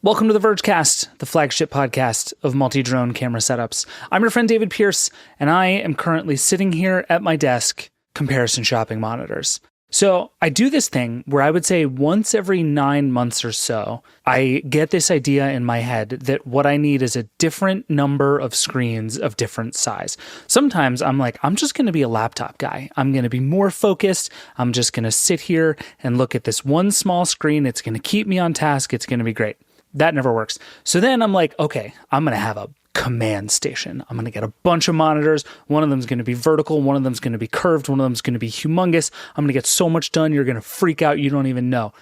Welcome to the Vergecast, the flagship podcast of multi-drone camera setups. I'm your friend David Pierce, and I am currently sitting here at my desk, comparison shopping monitors. So I do this thing where I would say once every 9 months or so, I get this idea in my head that what I need is a different number of screens of different size. Sometimes I'm like, I'm just going to be a laptop guy. I'm going to be more focused. I'm just going to sit here and look at this one small screen. It's going to keep me on task. It's going to be great. That never works. So then I'm like, okay, I'm going to have a command station. I'm going to get a bunch of monitors. One of them is going to be vertical. One of them is going to be curved. One of them is going to be humongous. I'm going to get so much done. You're going to freak out. You don't even know.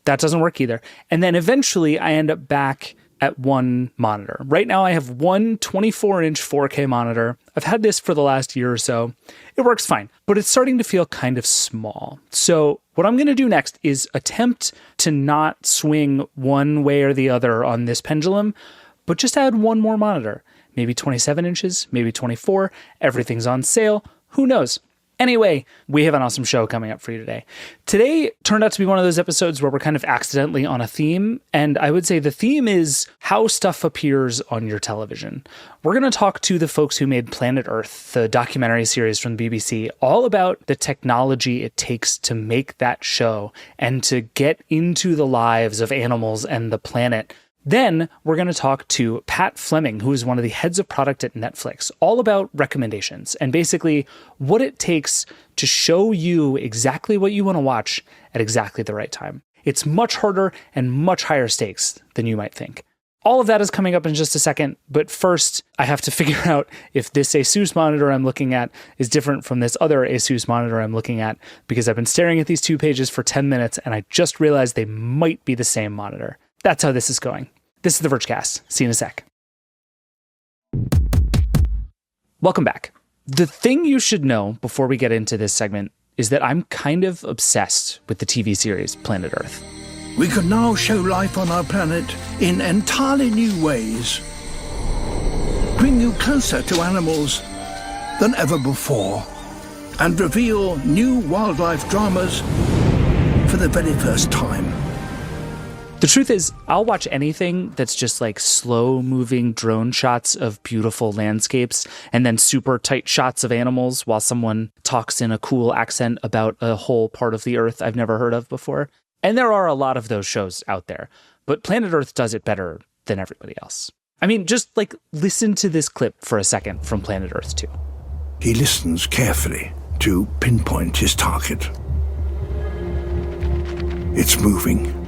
That doesn't work either. And then eventually I end up back at one monitor. Right now I have one 24-inch 4K monitor. I've had this for the last year or so. It works fine, but it's starting to feel kind of small. So what I'm going to do next is attempt to not swing one way or the other on this pendulum, but just add one more monitor. Maybe 27 inches, maybe 24. Everything's on sale. Who knows? Anyway, we have an awesome show coming up for you today. Today turned out to be one of those episodes where we're kind of accidentally on a theme, and I would say the theme is how stuff appears on your television. We're going to talk to the folks who made Planet Earth, the documentary series from the BBC, all about the technology it takes to make that show and to get into the lives of animals and the planet. Then we're going to talk to Pat Flemming, who is one of the heads of product at Netflix, all about recommendations and basically what it takes to show you exactly what you want to watch at exactly the right time. It's much harder and much higher stakes than you might think. All of that is coming up in just a second, but first I have to figure out if this Asus monitor I'm looking at is different from this other Asus monitor I'm looking at, because I've been staring at these two pages for 10 minutes and I just realized they might be the same monitor. That's how this is going. This is the Vergecast. See you in a sec. Welcome back. The thing you should know before we get into this segment is that I'm kind of obsessed with the TV series Planet Earth. We can now show life on our planet in entirely new ways. Bring you closer to animals than ever before. And reveal new wildlife dramas for the very first time. The truth is, I'll watch anything that's just like slow-moving drone shots of beautiful landscapes and then super tight shots of animals while someone talks in a cool accent about a whole part of the Earth I've never heard of before. And there are a lot of those shows out there, but Planet Earth does it better than everybody else. I mean, just like listen to this clip for a second from Planet Earth 2. He listens carefully to pinpoint his target. It's moving.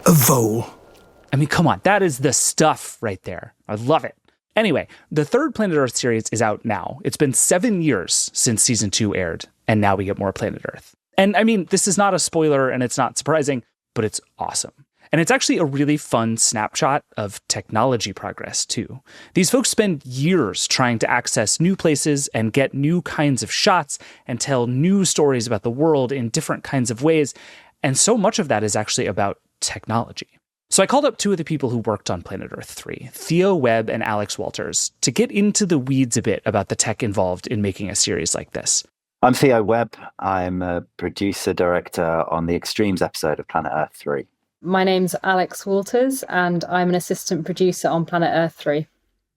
A vole. I mean, come on, that is the stuff right there. I love it. Anyway, the third Planet Earth series is out now. It's been 7 years since season 2 aired, and now we get more Planet Earth. And I mean, this is not a spoiler and it's not surprising, but it's awesome. And it's actually a really fun snapshot of technology progress, too. These folks spend years trying to access new places and get new kinds of shots and tell new stories about the world in different kinds of ways. And so much of that is actually about technology. So I called up two of the people who worked on Planet Earth 3, Theo Webb and Alex Walters, to get into the weeds a bit about the tech involved in making a series like this. I'm Theo Webb. I'm a producer-director on the Extremes episode of Planet Earth 3. My name's Alex Walters, and I'm an assistant producer on Planet Earth 3.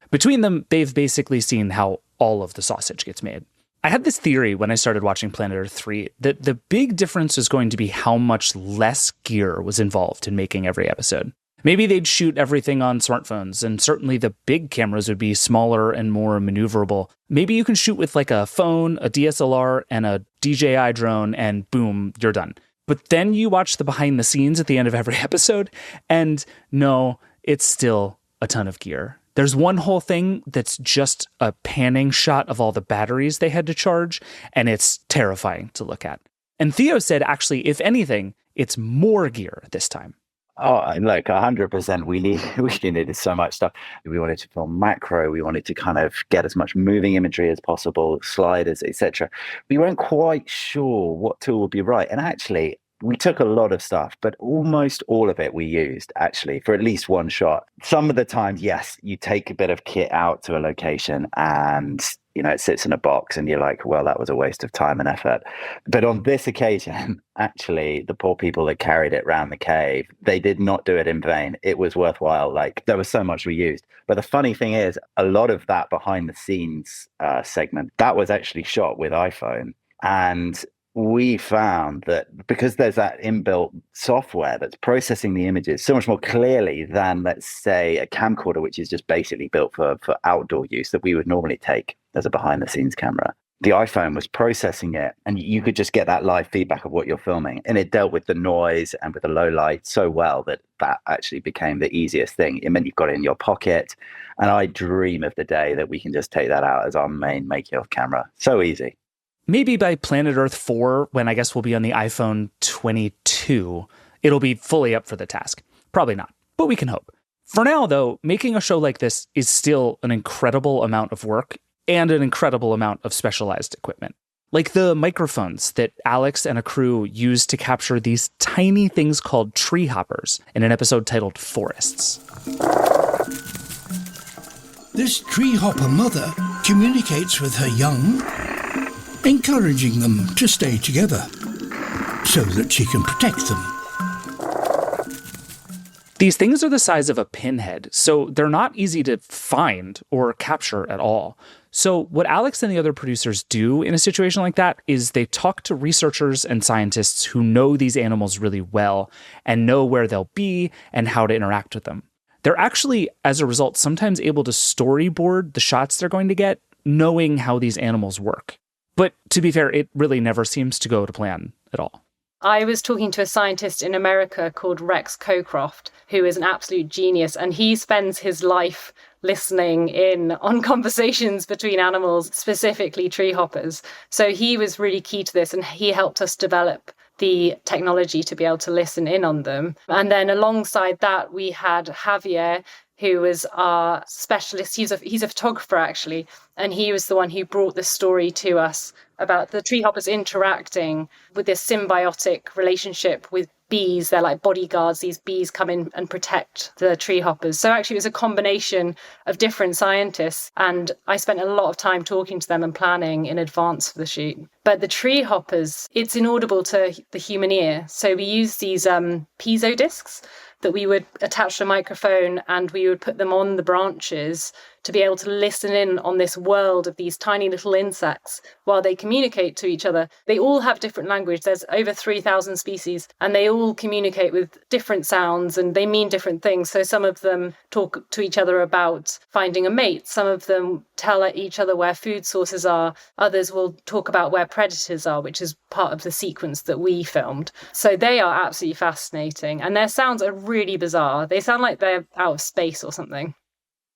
Between them, they've basically seen how all of the sausage gets made. I had this theory when I started watching Planet Earth 3 that the big difference was going to be how much less gear was involved in making every episode. Maybe they'd shoot everything on smartphones, and certainly the big cameras would be smaller and more maneuverable. Maybe you can shoot with like a phone, a DSLR, and a DJI drone, and boom, you're done. But then you watch the behind the scenes at the end of every episode, and no, it's still a ton of gear. There's one whole thing that's just a panning shot of all the batteries they had to charge, and it's terrifying to look at. And Theo said, actually, if anything, it's more gear this time. Oh, look, 100%. We needed so much stuff. We wanted to film macro. We wanted to kind of get as much moving imagery as possible, sliders, etc. We weren't quite sure what tool would be right. And actually, We took a lot of stuff, but almost all of it we used actually for at least one shot. Some of the times, yes, you take a bit of kit out to a location and, it sits in a box and you're like, well, that was a waste of time and effort. But on this occasion, actually, the poor people that carried it around the cave, they did not do it in vain. It was worthwhile. Like, there was so much we used. But the funny thing is, a lot of that behind the scenes segment, that was actually shot with iPhone. And we found that because there's that inbuilt software that's processing the images so much more clearly than, let's say, a camcorder, which is just basically built for outdoor use that we would normally take as a behind-the-scenes camera. The iPhone was processing it, and you could just get that live feedback of what you're filming. And it dealt with the noise and with the low light so well that actually became the easiest thing. It meant you've got it in your pocket. And I dream of the day that we can just take that out as our main make-off camera. So easy. Maybe by Planet Earth 4, when I guess we'll be on the iPhone 22, it'll be fully up for the task. Probably not, but we can hope. For now, though, making a show like this is still an incredible amount of work and an incredible amount of specialized equipment. Like the microphones that Alex and a crew used to capture these tiny things called tree hoppers in an episode titled Forests. This tree hopper mother communicates with her young, encouraging them to stay together so that she can protect them. These things are the size of a pinhead, so they're not easy to find or capture at all. So what Alex and the other producers do in a situation like that is they talk to researchers and scientists who know these animals really well and know where they'll be and how to interact with them. They're actually, as a result, sometimes able to storyboard the shots they're going to get, knowing how these animals work. But to be fair, it really never seems to go to plan at all. I was talking to a scientist in America called Rex Cocroft, who is an absolute genius, and he spends his life listening in on conversations between animals, specifically tree hoppers. So he was really key to this, and he helped us develop the technology to be able to listen in on them. And then alongside that, we had Javier, who was our specialist. He's a photographer, actually, and he was the one who brought the story to us about the tree hoppers interacting with this symbiotic relationship with bees. They're like bodyguards. These bees come in and protect the tree hoppers. So actually it was a combination of different scientists, and I spent a lot of time talking to them and planning in advance for the shoot. But the tree hoppers, it's inaudible to the human ear. So we use these piezo discs that we would attach to a microphone, and we would put them on the branches to be able to listen in on this world of these tiny little insects while they communicate to each other. They all have different language. There's over 3,000 species, and they all communicate with different sounds, and they mean different things. So some of them talk to each other about finding a mate. Some of them tell each other where food sources are. Others will talk about where predators are, which is part of the sequence that we filmed. So they are absolutely fascinating, and their sounds are really bizarre. They sound like they're out of space or something.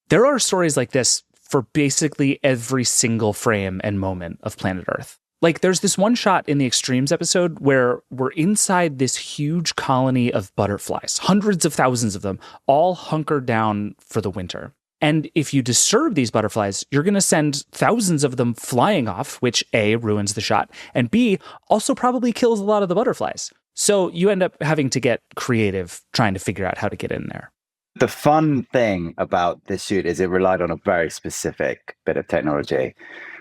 There are stories like this for basically every single frame and moment of Planet Earth. Like, there's this one shot in the Extremes episode where we're inside this huge colony of butterflies, hundreds of thousands of them, all hunkered down for the winter. And if you disturb these butterflies, you're going to send thousands of them flying off, which A, ruins the shot, and B, also probably kills a lot of the butterflies. So you end up having to get creative trying to figure out how to get in there. The fun thing about this shoot is it relied on a very specific bit of technology,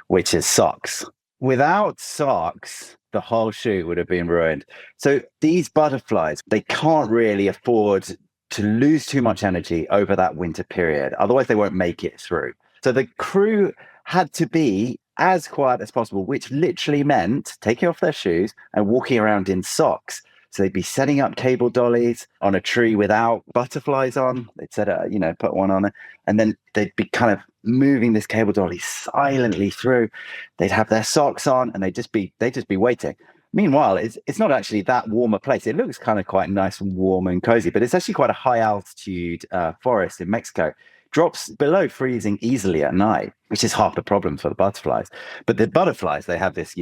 which is socks. Without socks, the whole shoot would have been ruined. So these butterflies, they can't really afford to lose too much energy over that winter period. Otherwise, they won't make it through. So the crew had to be as quiet as possible, which literally meant taking off their shoes and walking around in socks. So they'd be setting up cable dollies on a tree without butterflies on. They'd set it, put one on it. And then they'd be kind of moving this cable dolly silently through. They'd have their socks on and they'd just be waiting. Meanwhile, it's not actually that warm a place. It looks kind of quite nice and warm and cozy, but it's actually quite a high altitude forest in Mexico. Drops below freezing easily at night, which is half the problem for the butterflies. But the butterflies, they have this,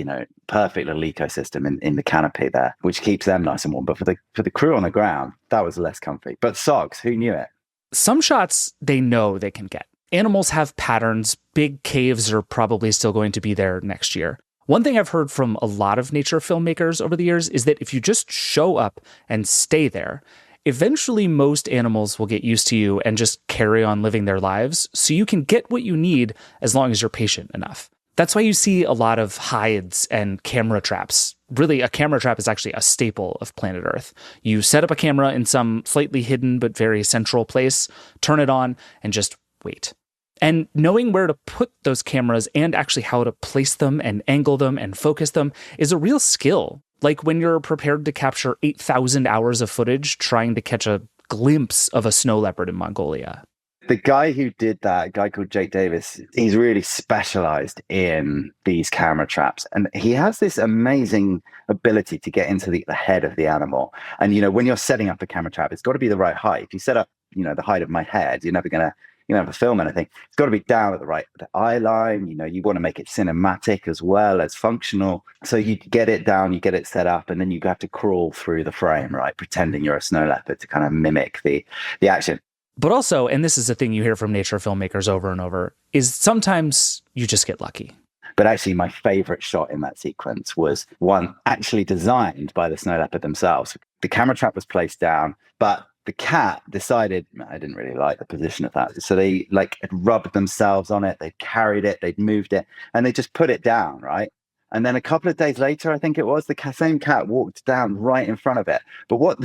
perfect little ecosystem in the canopy there, which keeps them nice and warm. But for the crew on the ground, that was less comfy. But socks, who knew it? Some shots they know they can get. Animals have patterns. Big caves are probably still going to be there next year. One thing I've heard from a lot of nature filmmakers over the years is that if you just show up and stay there, eventually most animals will get used to you and just carry on living their lives, so you can get what you need as long as you're patient enough. That's why you see a lot of hides and camera traps. Really, a camera trap is actually a staple of planet Earth. You set up a camera in some slightly hidden but very central place, turn it on, and just wait. And knowing where to put those cameras and actually how to place them and angle them and focus them is a real skill. Like when you're prepared to capture 8,000 hours of footage trying to catch a glimpse of a snow leopard in Mongolia. The guy who did that, a guy called Jake Davis, he's really specialized in these camera traps. And he has this amazing ability to get into the head of the animal. And, when you're setting up a camera trap, it's got to be the right height. If you set up, the height of my head, you're never going to film anything. It's got to be down at the right eye line. You want to make it cinematic as well as functional. So you get it down, you get it set up, and then you have to crawl through the frame, right? Pretending you're a snow leopard to kind of mimic the action. But also, and this is a thing you hear from nature filmmakers over and over, is sometimes you just get lucky. But actually, my favorite shot in that sequence was one actually designed by the snow leopard themselves. The camera trap was placed down, but the cat decided, I didn't really like the position of that. So they had rubbed themselves on it, they'd carried it, they'd moved it, and they just put it down, right? And then a couple of days later, I think it was, the same cat walked down right in front of it. But what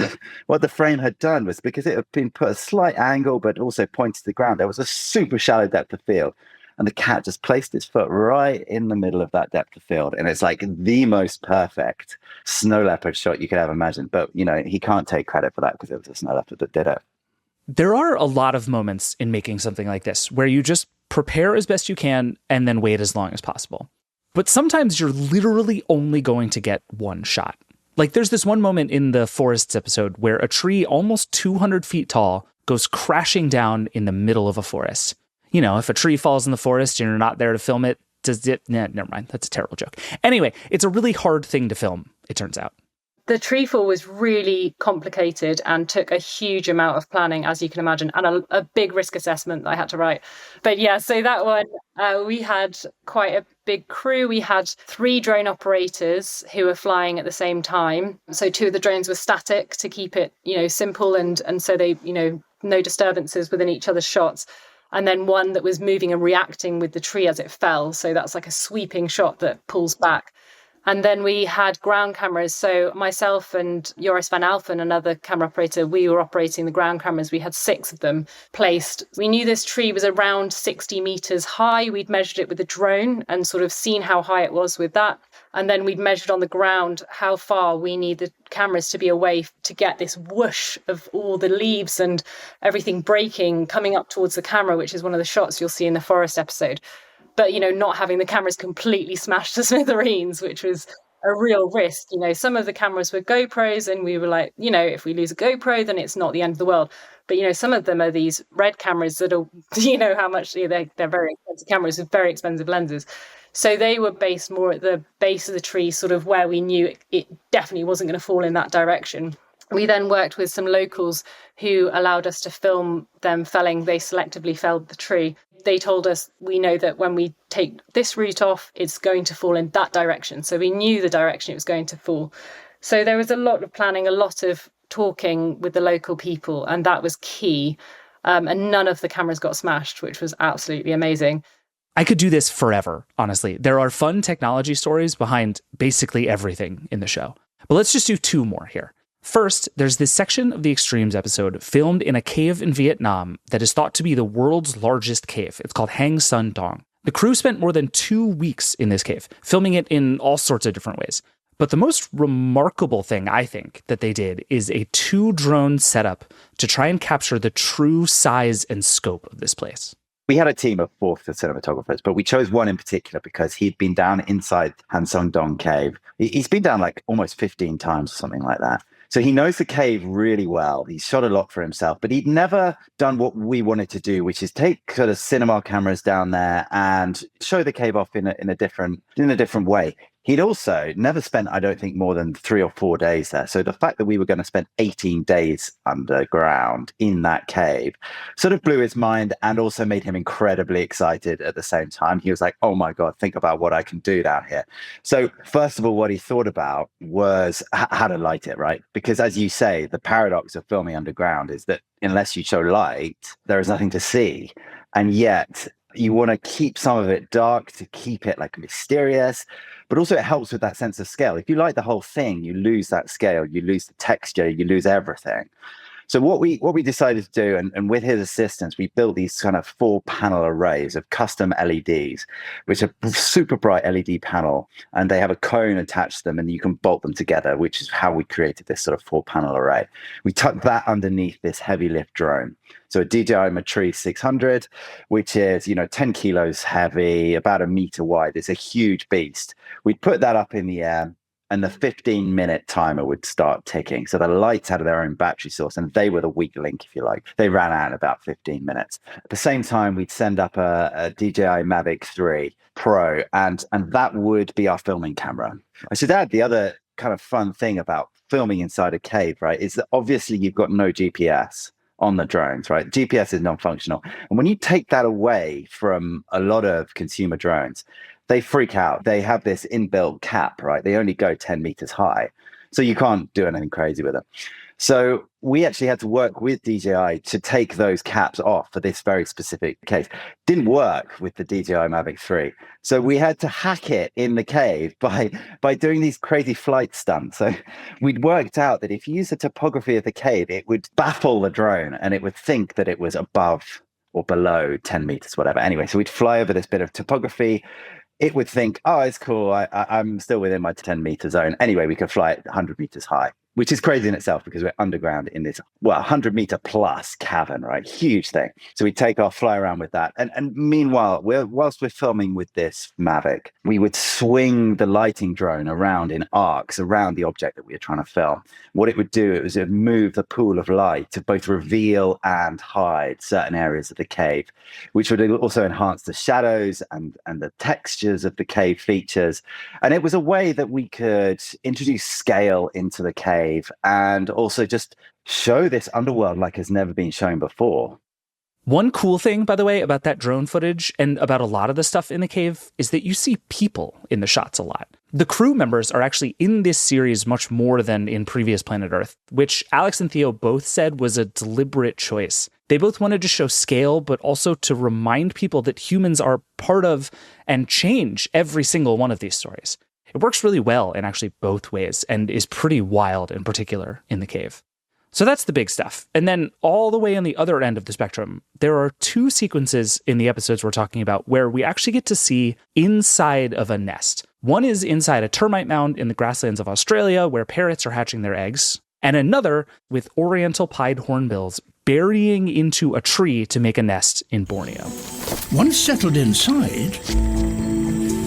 the frame had done was, because it had been put a slight angle, but also pointed to the ground, there was a super shallow depth of field. And the cat just placed its foot right in the middle of that depth of field. And it's like the most perfect snow leopard shot you could ever imagine. But, he can't take credit for that because it was a snow leopard that did it. There are a lot of moments in making something like this where you just prepare as best you can and then wait as long as possible. But sometimes you're literally only going to get one shot. Like there's this one moment in the forests episode where a tree almost 200 feet tall goes crashing down in the middle of a forest. If a tree falls in the forest and you're not there to film it, never mind. That's a terrible joke. Anyway, it's a really hard thing to film, it turns out. The tree fall was really complicated and took a huge amount of planning, as you can imagine, and a big risk assessment that I had to write. But yeah, so that one, we had quite a big crew. We had 3 drone operators who were flying at the same time. So 2 of the drones were static to keep it, simple and so they, no disturbances within each other's shots. And then one that was moving and reacting with the tree as it fell. So that's like a sweeping shot that pulls back. And then we had ground cameras. So myself and Joris van Alphen, another camera operator, we were operating the ground cameras. We had 6 of them placed. We knew this tree was around 60 meters high. We'd measured it with a drone and sort of seen how high it was with that. And then we'd measured on the ground how far we need the cameras to be away to get this whoosh of all the leaves and everything breaking coming up towards the camera, which is one of the shots you'll see in the forest episode. But, not having the cameras completely smashed to smithereens, which was a real risk. Some of the cameras were GoPros and we were like, if we lose a GoPro, then it's not the end of the world. But, some of them are these red cameras that are, how much they're very expensive cameras with very expensive lenses. So they were based more at the base of the tree, sort of where we knew it definitely wasn't going to fall in that direction. We then worked with some locals who allowed us to film them felling. They selectively felled the tree. They told us, we know that when we take this root off, it's going to fall in that direction. So we knew the direction it was going to fall. So there was a lot of planning, a lot of talking with the local people, and that was key. And none of the cameras got smashed, which was absolutely amazing. I could do this forever, honestly. There are fun technology stories behind basically everything in the show. But let's just do 2 more here. First, there's this section of the Extremes episode filmed in a cave in Vietnam that is thought to be the world's largest cave. It's called Hang Son Dong. The crew spent more than 2 weeks in this cave, filming it in all sorts of different ways. But the most remarkable thing, I think, that they did is a 2-drone setup to try and capture the true size and scope of this place. We had a team of 4 cinematographers, but we chose one in particular because he'd been down inside Han Song Dong cave. He's been down like almost 15 times or something like that. So he knows the cave really well. He's shot a lot for himself, but he'd never done what we wanted to do, which is take sort of cinema cameras down there and show the cave off in a different way. He'd also never spent, I don't think, more than 3 or 4 days there. So the fact that we were going to spend 18 days underground in that cave sort of blew his mind and also made him incredibly excited at the same time. He was like, oh my God, think about what I can do down here. So first of all, what he thought about was how to light it, right? Because as you say, the paradox of filming underground is that unless you show light, there is nothing to see. And yet you want to keep some of it dark to keep it like mysterious, but also it helps with that sense of scale. If you light the whole thing, you lose that scale, you lose the texture, you lose everything. So what we decided to do, and with his assistance, we built these kind of 4-panel arrays of custom LEDs, which are super bright LED panel, and they have a cone attached to them, and you can bolt them together, which is how we created this sort of 4-panel array. We tucked that underneath this heavy lift drone. So a DJI Matrice 600, which is, 10 kilos heavy, about 1 meter wide. It's a huge beast. We'd put that up in the air, and the 15-minute timer would start ticking. So the lights had their own battery source, and they were the weak link, if you like. They ran out in about 15 minutes. At the same time, we'd send up a DJI Mavic 3 Pro, and that would be our filming camera. I should add the other kind of fun thing about filming inside a cave, right, is that obviously you've got no GPS on the drones, right? GPS is non-functional. And when you take that away from a lot of consumer drones, they freak out. They have this inbuilt cap, right? They only go 10 meters high. So you can't do anything crazy with them. So we actually had to work with DJI to take those caps off for this very specific case. Didn't work with the DJI Mavic 3. So we had to hack it in the cave by doing these crazy flight stunts. So we'd worked out that if you use the topography of the cave, it would baffle the drone and it would think that it was above or below 10 meters, whatever. Anyway, so we'd fly over this bit of topography. It would think, oh, it's cool. I'm still within my 10-meter zone. Anyway, we could fly at 100 meters high, which is crazy in itself because we're underground in this, 100-meter plus cavern, right? Huge thing. So we take off, fly around with that. And meanwhile, whilst we're filming with this Mavic, we would swing the lighting drone around in arcs around the object that we were trying to film. What it would do, it would move the pool of light to both reveal and hide certain areas of the cave, which would also enhance the shadows and the textures of the cave features. And it was a way that we could introduce scale into the cave and also just show this underworld like it's never been shown before. One cool thing, by the way, about that drone footage and about a lot of the stuff in the cave is that you see people in the shots a lot. The crew members are actually in this series much more than in previous Planet Earth, which Alex and Theo both said was a deliberate choice. They both wanted to show scale, but also to remind people that humans are part of and change every single one of these stories. It works really well in actually both ways and is pretty wild in particular in the cave. So that's the big stuff. And then all the way on the other end of the spectrum, there are 2 sequences in the episodes we're talking about where we actually get to see inside of a nest. One is inside a termite mound in the grasslands of Australia where parrots are hatching their eggs, and another with oriental pied hornbills burying into a tree to make a nest in Borneo. Once settled inside,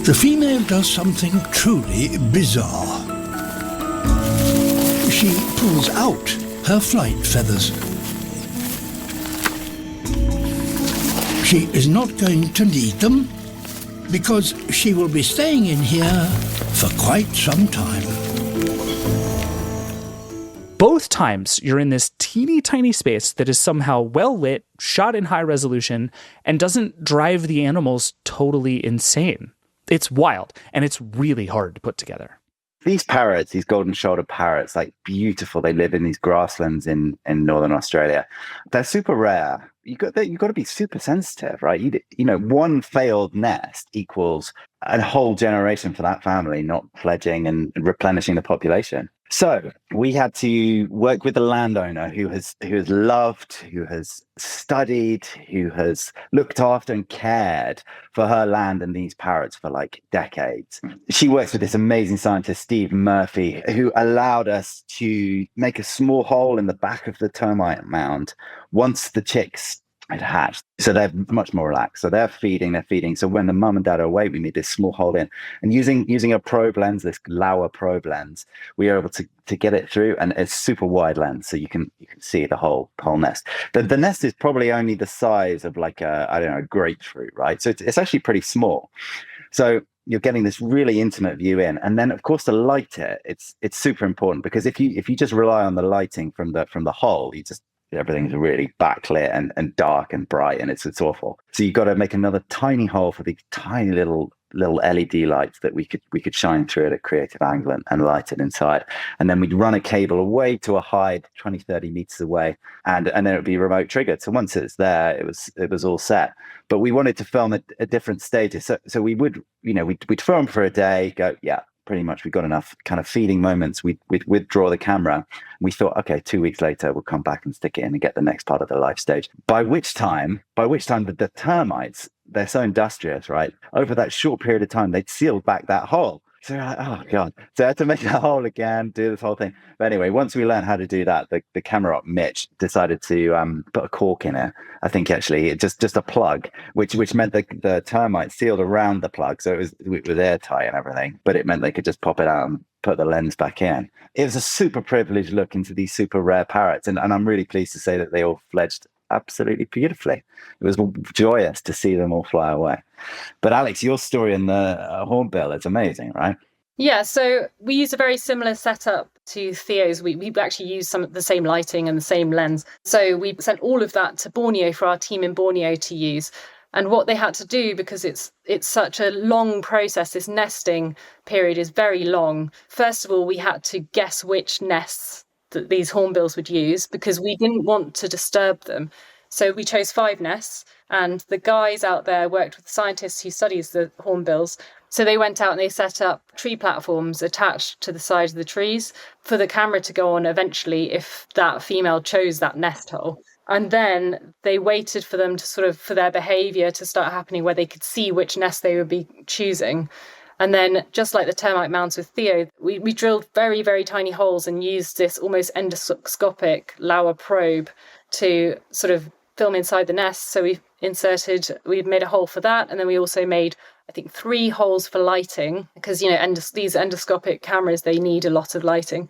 the female does something truly bizarre. She pulls out her flight feathers. She is not going to need them because she will be staying in here for quite some time. Both times you're in this teeny tiny space that is somehow well lit, shot in high resolution, and doesn't drive the animals totally insane. It's wild, and it's really hard to put together. These parrots, these golden-shouldered parrots, like beautiful. They live in these grasslands in northern Australia. They're super rare. You've got to be super sensitive, right? You know, one failed nest equals a whole generation for that family not fledging and replenishing the population. So we had to work with the landowner who has loved, who has studied, who has looked after and cared for her land and these parrots for like decades. She works with this amazing scientist, Steve Murphy, who allowed us to make a small hole in the back of the termite mound once the chicks had hatched. So they're much more relaxed. So they're feeding. So when the mum and dad are away, we made this small hole in. And using a probe lens, this Lauer probe lens, we are able to get it through, and it's super wide lens, so you can see the whole nest. The nest is probably only the size of like a grapefruit, right? So it's actually pretty small. So you're getting this really intimate view in. And then, of course, to light it, it's super important, because if you just rely on the lighting from the hull, everything's really backlit and dark and bright, and it's awful. So you've got to make another tiny hole for these tiny little LED lights that we could shine through at a creative angle and light it inside. And then we'd run a cable away to a height 20, 30 meters away, and then it would be remote triggered. So once it's there, it was all set. But we wanted to film at different stages. So we would, we'd film for a day, go, yeah, pretty much we've got enough kind of feeding moments. We'd withdraw the camera. We thought, okay, 2 weeks later, we'll come back and stick it in and get the next part of the life stage. By which time the termites, they're so industrious, right? Over that short period of time, they'd sealed back that hole. So we're like, oh God. So I had to make that hole again, do this whole thing. But anyway, once we learned how to do that, the camera op Mitch decided to put a cork in it. I think actually just a plug, which meant the termites sealed around the plug. So it was airtight and everything, but it meant they could just pop it out and put the lens back in. It was a super privileged look into these super rare parrots. And I'm really pleased to say that they all fledged absolutely beautifully. It was joyous to see them all fly away. But Alex, your story in the hornbill is amazing, right? Yeah, so we used a very similar setup to Theo's. We actually used some of the same lighting and the same lens. So we sent all of that to Borneo for our team in Borneo to use. And what they had to do, because it's such a long process, this nesting period is very long. First of all, we had to guess which nests that these hornbills would use, because we didn't want to disturb them. So we chose 5 nests, and the guys out there worked with scientists who studies the hornbills. So they went out and they set up tree platforms attached to the sides of the trees for the camera to go on eventually if that female chose that nest hole. And then they waited for them to for their behavior to start happening, where they could see which nest they would be choosing. And then, just like the termite mounds with Theo, we drilled very, very tiny holes and used this almost endoscopic Lauer probe to sort of film inside the nest. So we made a hole for that. And then we also made, I think, 3 holes for lighting, because, these endoscopic cameras, they need a lot of lighting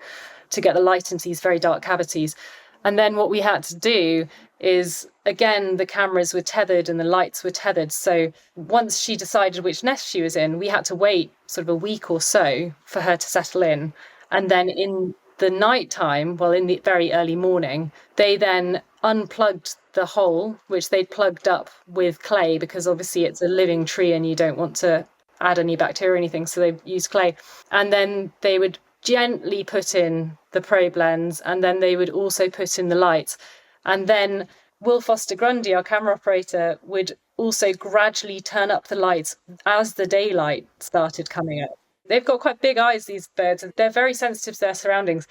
to get the light into these very dark cavities. And then what we had to do is, again, the cameras were tethered and the lights were tethered. So once she decided which nest she was in, we had to wait sort of a week or so for her to settle in. And then in the nighttime, in the very early morning, they then unplugged the hole, which they'd plugged up with clay, because obviously it's a living tree and you don't want to add any bacteria or anything. So they used clay. And then they would gently put in the probe lens, and then they would also put in the lights. And then Will Foster Grundy, our camera operator, would also gradually turn up the lights as the daylight started coming up. They've got quite big eyes, these birds, and they're very sensitive to their surroundings.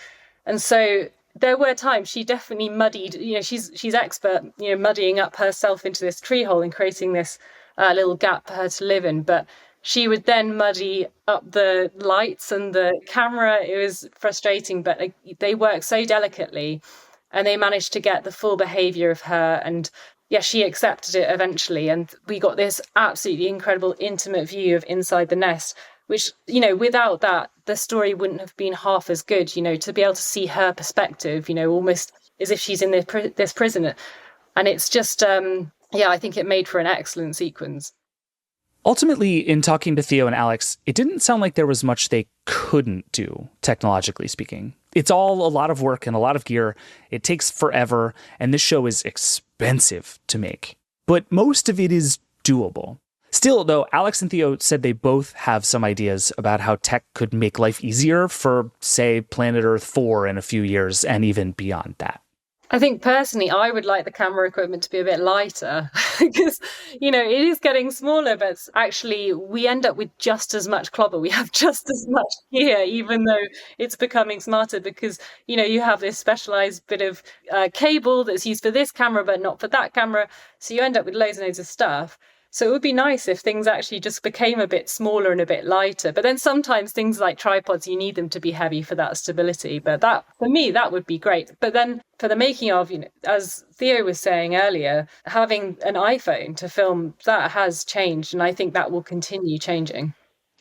And so there were times she definitely muddied, she's expert, muddying up herself into this tree hole and creating this little gap for her to live in. But she would then muddy up the lights and the camera. It was frustrating, but they work so delicately, and they managed to get the full behavior of her. And yeah, she accepted it eventually. And we got this absolutely incredible intimate view of inside the nest, which, without that, the story wouldn't have been half as good, to be able to see her perspective, almost as if she's in this prison. And it's just, I think it made for an excellent sequence. Ultimately, in talking to Theo and Alex, it didn't sound like there was much they couldn't do, technologically speaking. It's all a lot of work and a lot of gear. It takes forever, and this show is expensive to make. But most of it is doable. Still, though, Alex and Theo said they both have some ideas about how tech could make life easier for, say, Planet Earth 4 in a few years, and even beyond that. I think personally, I would like the camera equipment to be a bit lighter because, it is getting smaller, but actually we end up with just as much clobber. We have just as much gear, even though it's becoming smarter because, you have this specialized bit of cable that's used for this camera, but not for that camera. So you end up with loads and loads of stuff. So it would be nice if things actually just became a bit smaller and a bit lighter. But then sometimes things like tripods, you need them to be heavy for that stability. But that, for me, that would be great. But then for the making of, as Theo was saying earlier, having an iPhone to film, that has changed. And I think that will continue changing.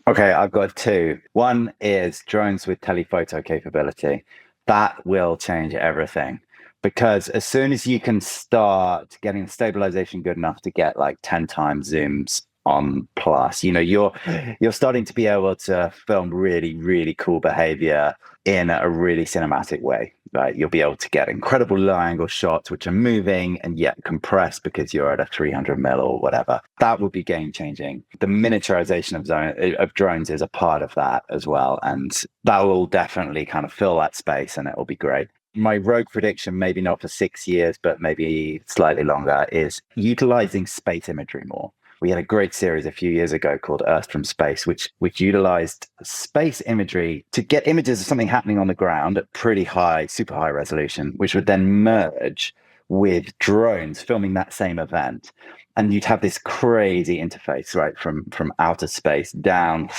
Okay, I've got 2. One is drones with telephoto capability. That will change everything. Because as soon as you can start getting the stabilization good enough to get like 10 times zooms on Plus. You're starting to be able to film really, really cool behavior in a really cinematic way, right? You'll be able to get incredible low angle shots, which are moving and yet compressed because you're at a 300 mil or whatever. That will be game changing. The miniaturization of drones is a part of that as well. And that will definitely kind of fill that space, and it will be great. My rogue prediction, maybe not for 6 years, but maybe slightly longer, is utilizing space imagery more. We had a great series a few years ago called Earth from Space, which utilized space imagery to get images of something happening on the ground at pretty high, super high resolution, which would then merge with drones filming that same event. And you'd have this crazy interface, right, from outer space down,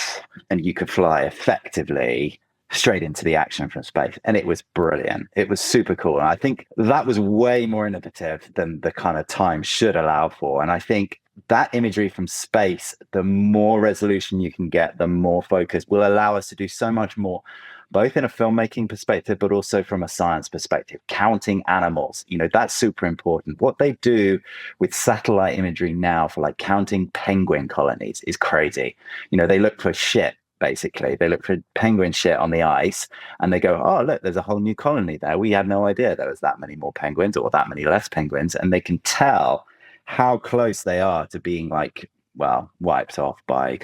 and you could fly effectively straight into the action from space. And it was brilliant. It was super cool. And I think that was way more innovative than the kind of time should allow for. And I think that imagery from space, the more resolution you can get, the more focus will allow us to do so much more, both in a filmmaking perspective, but also from a science perspective. Counting animals, that's super important. What they do with satellite imagery now for like counting penguin colonies is crazy. They look for shit. Basically, they look for penguin shit on the ice and they go, oh, look, there's a whole new colony there. We had no idea there was that many more penguins or that many less penguins. And they can tell how close they are to being wiped off by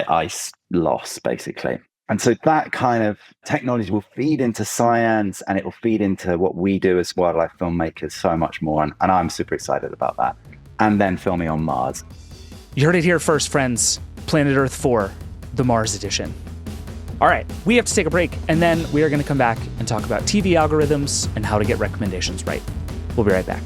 ice loss, basically. And so that kind of technology will feed into science, and it will feed into what we do as wildlife filmmakers so much more. And I'm super excited about that. And then filming on Mars. You heard it here first, friends. Planet Earth 4. The Mars edition. All right, we have to take a break, and then we are going to come back and talk about TV algorithms and how to get recommendations right. We'll be right back.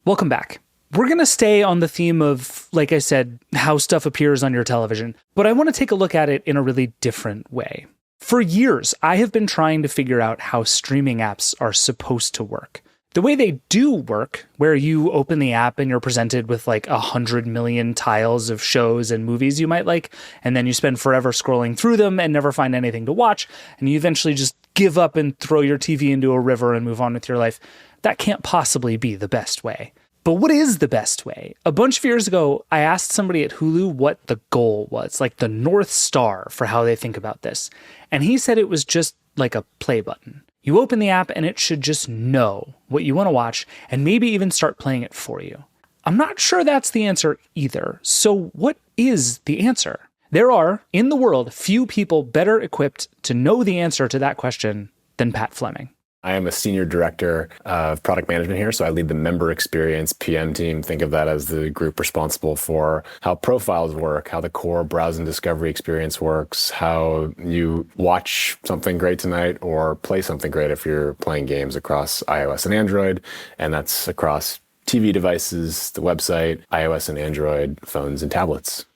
Welcome back. We're going to stay on the theme of, like I said, how stuff appears on your television, but I want to take a look at it in a really different way. For years, I have been trying to figure out how streaming apps are supposed to work. The way they do work, where you open the app and you're presented with 100 million tiles of shows and movies you might like, and then you spend forever scrolling through them and never find anything to watch, and you eventually just give up and throw your TV into a river and move on with your life, that can't possibly be the best way. But what is the best way? A bunch of years ago, I asked somebody at Hulu what the goal was, like the North Star for how they think about this. And he said it was just like a play button. You open the app and it should just know what you want to watch and maybe even start playing it for you. I'm not sure that's the answer either. So what is the answer? There are, in the world, few people better equipped to know the answer to that question than Pat Flemming. I am a senior director of product management here, so I lead the member experience PM team. Think of that as the group responsible for how profiles work, how the core browse and discovery experience works, how you watch something great tonight or play something great if you're playing games across iOS and Android, and that's across TV devices, the website, iOS and Android, phones and tablets.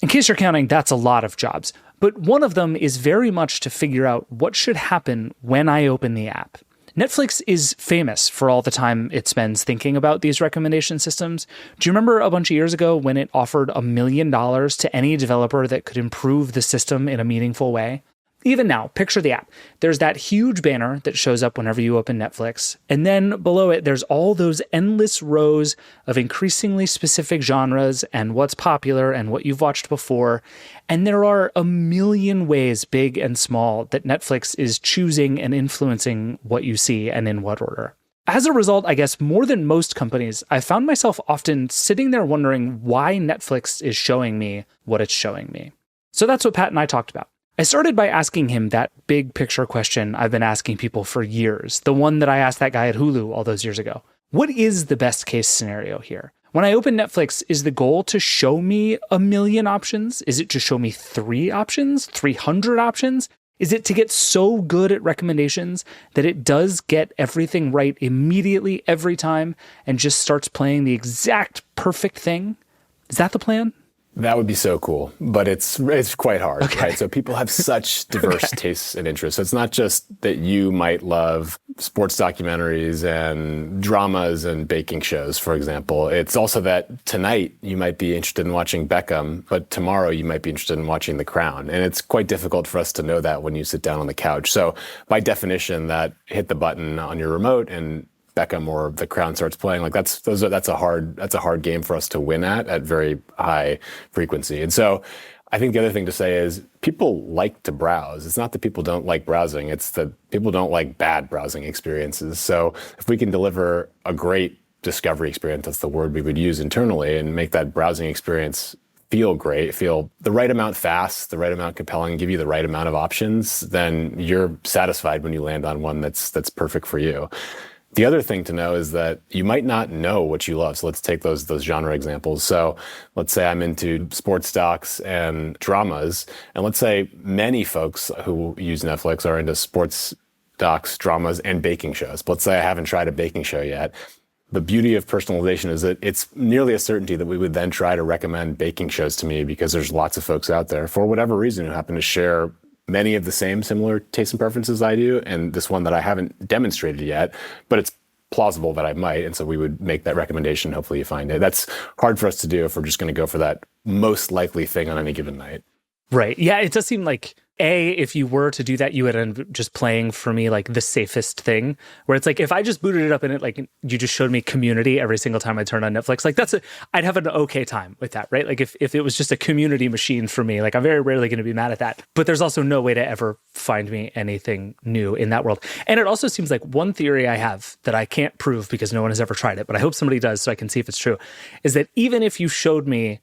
In case you're counting, that's a lot of jobs. But one of them is very much to figure out what should happen when I open the app. Netflix is famous for all the time it spends thinking about these recommendation systems. Do you remember a bunch of years ago when it offered $1 million to any developer that could improve the system in a meaningful way? Even now, picture the app. There's that huge banner that shows up whenever you open Netflix, and then below it, there's all those endless rows of increasingly specific genres and what's popular and what you've watched before, and there are a million ways, big and small, that Netflix is choosing and influencing what you see and in what order. As a result, I guess more than most companies, I found myself often sitting there wondering why Netflix is showing me what it's showing me. So that's what Pat and I talked about. I started by asking him that big picture question I've been asking people for years, the one that I asked that guy at Hulu all those years ago. What is the best case scenario here? When I open Netflix, is the goal to show me 1 million options? Is it to show me 3 options, 300 options? Is it to get so good at recommendations that it does get everything right immediately every time and just starts playing the exact perfect thing? Is that the plan? That would be so cool, but it's quite hard, right? So people have such diverse tastes and interests. So it's not just that you might love sports documentaries and dramas and baking shows, for example. It's also that tonight you might be interested in watching Beckham, but tomorrow you might be interested in watching The Crown. And it's quite difficult for us to know that when you sit down on the couch. So by definition, that hit the button on your remote and Beckham or The Crown starts playing, like that's a hard game for us to win at very high frequency. And so I think the other thing to say is people like to browse. It's not that people don't like browsing, it's that people don't like bad browsing experiences. So if we can deliver a great discovery experience, that's the word we would use internally, and make that browsing experience feel great, feel the right amount fast, the right amount compelling, give you the right amount of options, then you're satisfied when you land on one that's perfect for you. The other thing to know is that you might not know what you love. So let's take those genre examples. So let's say I'm into sports docs and dramas. And let's say many folks who use Netflix are into sports docs, dramas, and baking shows. But let's say I haven't tried a baking show yet. The beauty of personalization is that it's nearly a certainty that we would then try to recommend baking shows to me because there's lots of folks out there, for whatever reason, who happen to share many of the same similar tastes and preferences I do, and this one that I haven't demonstrated yet, but it's plausible that I might, and so we would make that recommendation. Hopefully you find it. That's hard for us to do if we're just going to go for that most likely thing on any given night. Right. Yeah, it does seem like, if you were to do that, you would end up just playing, for me, like the safest thing, where it's like, if I just booted it up and it, like, you just showed me Community every single time I turn on Netflix, like I'd have an okay time with that, right? Like if it was just a community machine for me, like I'm very rarely going to be mad at that. But there's also no way to ever find me anything new in that world. And it also seems like one theory I have that I can't prove because no one has ever tried it, but I hope somebody does so I can see if it's true, is that even if you showed me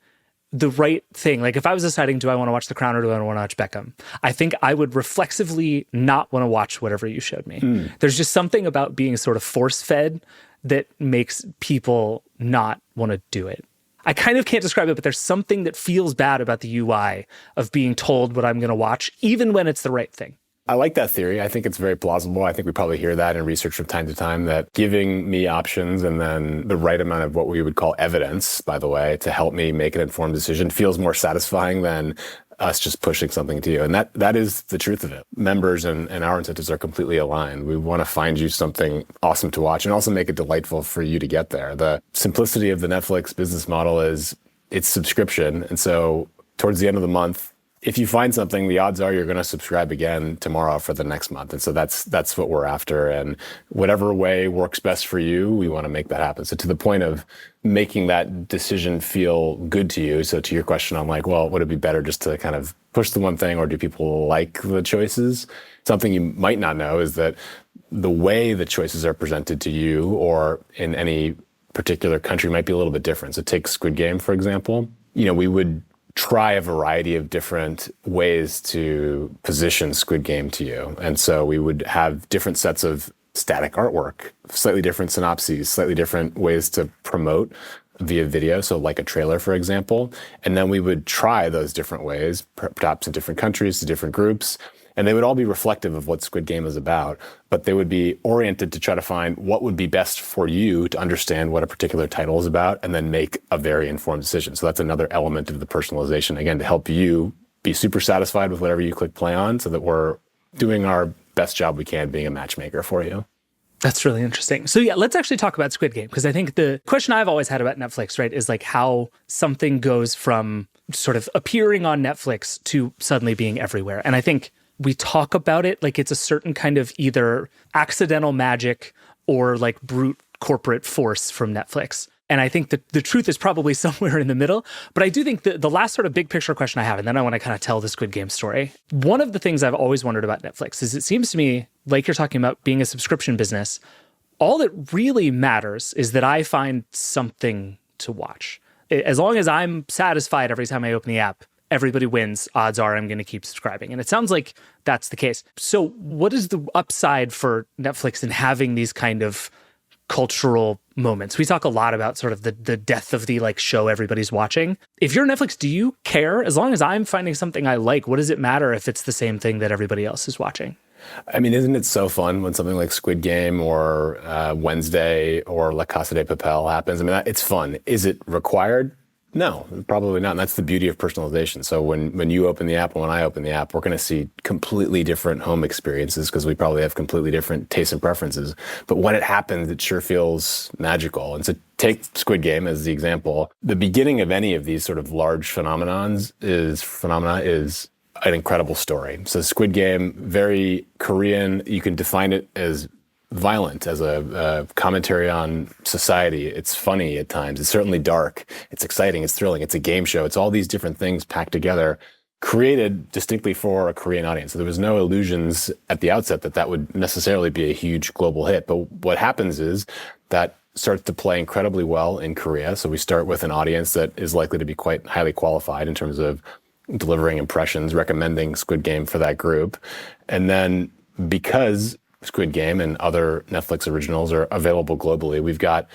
the right thing, like if I was deciding, do I want to watch The Crown or do I want to watch Beckham? I think I would reflexively not want to watch whatever you showed me. There's just something about being sort of force-fed that makes people not want to do it. I kind of can't describe it, but there's something that feels bad about the UI of being told what I'm going to watch, even when it's the right thing. I like that theory. I think it's very plausible. I think we probably hear that in research from time to time, that giving me options and then the right amount of what we would call evidence, by the way, to help me make an informed decision feels more satisfying than us just pushing something to you. And that is the truth of it. Members and our incentives are completely aligned. We want to find you something awesome to watch and also make it delightful for you to get there. The simplicity of the Netflix business model is it's subscription. And so towards the end of the month, if you find something, the odds are you're going to subscribe again tomorrow for the next month. And so that's what we're after. And whatever way works best for you, we want to make that happen. So to the point of making that decision feel good to you. So to your question, I'm like, well, would it be better just to kind of push the one thing, or do people like the choices? Something you might not know is that the way the choices are presented to you or in any particular country might be a little bit different. So take Squid Game, for example. We would try a variety of different ways to position Squid Game to you. And so we would have different sets of static artwork, slightly different synopses, slightly different ways to promote via video. So like a trailer, for example. And then we would try those different ways, perhaps in different countries, to different groups. And they would all be reflective of what Squid Game is about, but they would be oriented to try to find what would be best for you to understand what a particular title is about and then make a very informed decision. So that's another element of the personalization, again, to help you be super satisfied with whatever you click play on so that we're doing our best job we can being a matchmaker for you. That's really interesting. So yeah, let's actually talk about Squid Game, because I think the question I've always had about Netflix, right, is like how something goes from sort of appearing on Netflix to suddenly being everywhere. And I think we talk about it like it's a certain kind of either accidental magic or like brute corporate force from Netflix. And I think that the truth is probably somewhere in the middle. But I do think the last sort of big picture question I have, and then I want to kind of tell the Squid Game story. One of the things I've always wondered about Netflix is it seems to me, like you're talking about being a subscription business, all that really matters is that I find something to watch. As long as I'm satisfied every time I open the app, everybody wins. Odds are I'm going to keep subscribing. And it sounds like that's the case. So what is the upside for Netflix in having these kind of cultural moments? We talk a lot about sort of the death of the like show everybody's watching. If you're Netflix, do you care? As long as I'm finding something I like, what does it matter if it's the same thing that everybody else is watching? I mean, isn't it so fun when something like Squid Game or Wednesday or La Casa de Papel happens? I mean, it's fun. Is it required? No, probably not. And that's the beauty of personalization. So when you open the app and when I open the app, we're going to see completely different home experiences because we probably have completely different tastes and preferences. But when it happens, it sure feels magical. And so take Squid Game as the example. The beginning of any of these sort of large phenomena is an incredible story. So Squid Game, very Korean. You can define it as violent, as a commentary on society. It's funny at times. It's certainly dark. It's exciting. It's thrilling. It's a game show. It's all these different things packed together, created distinctly for a Korean audience. So there was no illusions at the outset that that would necessarily be a huge global hit. But what happens is that starts to play incredibly well in Korea. So we start with an audience that is likely to be quite highly qualified in terms of delivering impressions, recommending Squid Game for that group. And then because Squid Game and other Netflix originals are available globally, we've got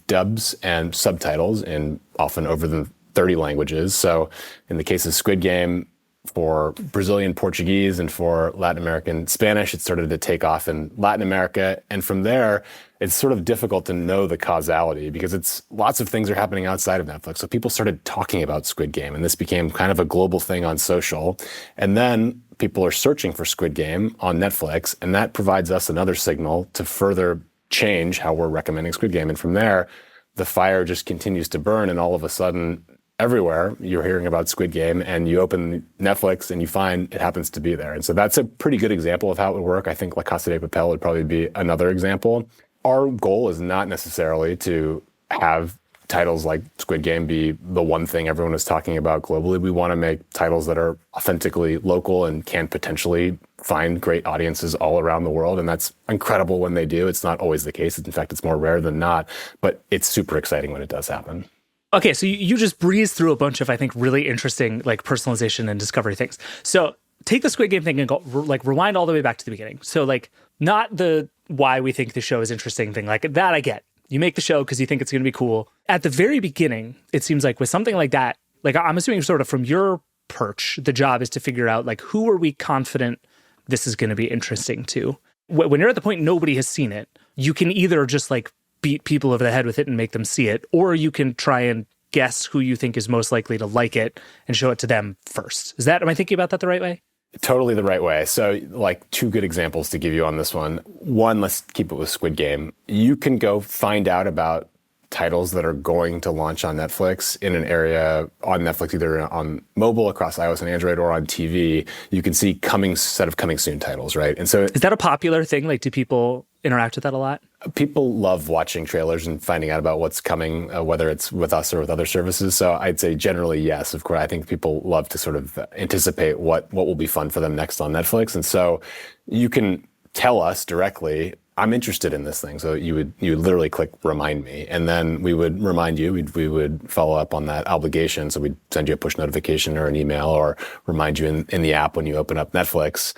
dubs and subtitles in often over than 30 languages. So in the case of Squid Game, for Brazilian Portuguese and for Latin American Spanish, it started to take off in Latin America. And from there, it's sort of difficult to know the causality because it's lots of things are happening outside of Netflix. So people started talking about Squid Game, and this became kind of a global thing on social. And then people are searching for Squid Game on Netflix, and that provides us another signal to further change how we're recommending Squid Game. And from there, the fire just continues to burn, and all of a sudden, everywhere you're hearing about Squid Game, and you open Netflix and you find it happens to be there. And so that's a pretty good example of how it would work. I think La Casa de Papel would probably be another example. Our goal is not necessarily to have titles like Squid Game be the one thing everyone is talking about globally. We want to make titles that are authentically local and can potentially find great audiences all around the world. And that's incredible when they do. It's not always the case. In fact, it's more rare than not, but it's super exciting when it does happen. Okay, so you just breezed through a bunch of, I think, really interesting like personalization and discovery things. So take the Squid Game thing and go like rewind all the way back to the beginning. So like not the why we think the show is interesting thing. Like that I get. You make the show because you think it's going to be cool. At the very beginning, it seems like with something like that, like I'm assuming sort of from your perch, the job is to figure out like who are we confident this is going to be interesting to. When you're at the point nobody has seen it, you can either just like beat people over the head with it and make them see it, or you can try and guess who you think is most likely to like it and show it to them first. Am I thinking about that the right way? Totally the right way. So like two good examples to give you on this one. One, let's keep it with Squid Game. You can go find out about titles that are going to launch on Netflix in an area on Netflix, either on mobile across iOS and Android or on TV. You can see coming soon titles, right? And so is that a popular thing? Like, do people interact with that a lot? People love watching trailers and finding out about what's coming, whether it's with us or with other services. So I'd say generally, yes, of course. I think people love to sort of anticipate what will be fun for them next on Netflix. And so you can tell us directly, I'm interested in this thing. So you would literally click remind me, and then we would remind you. We would follow up on that obligation. So we'd send you a push notification or an email or remind you in the app when you open up Netflix.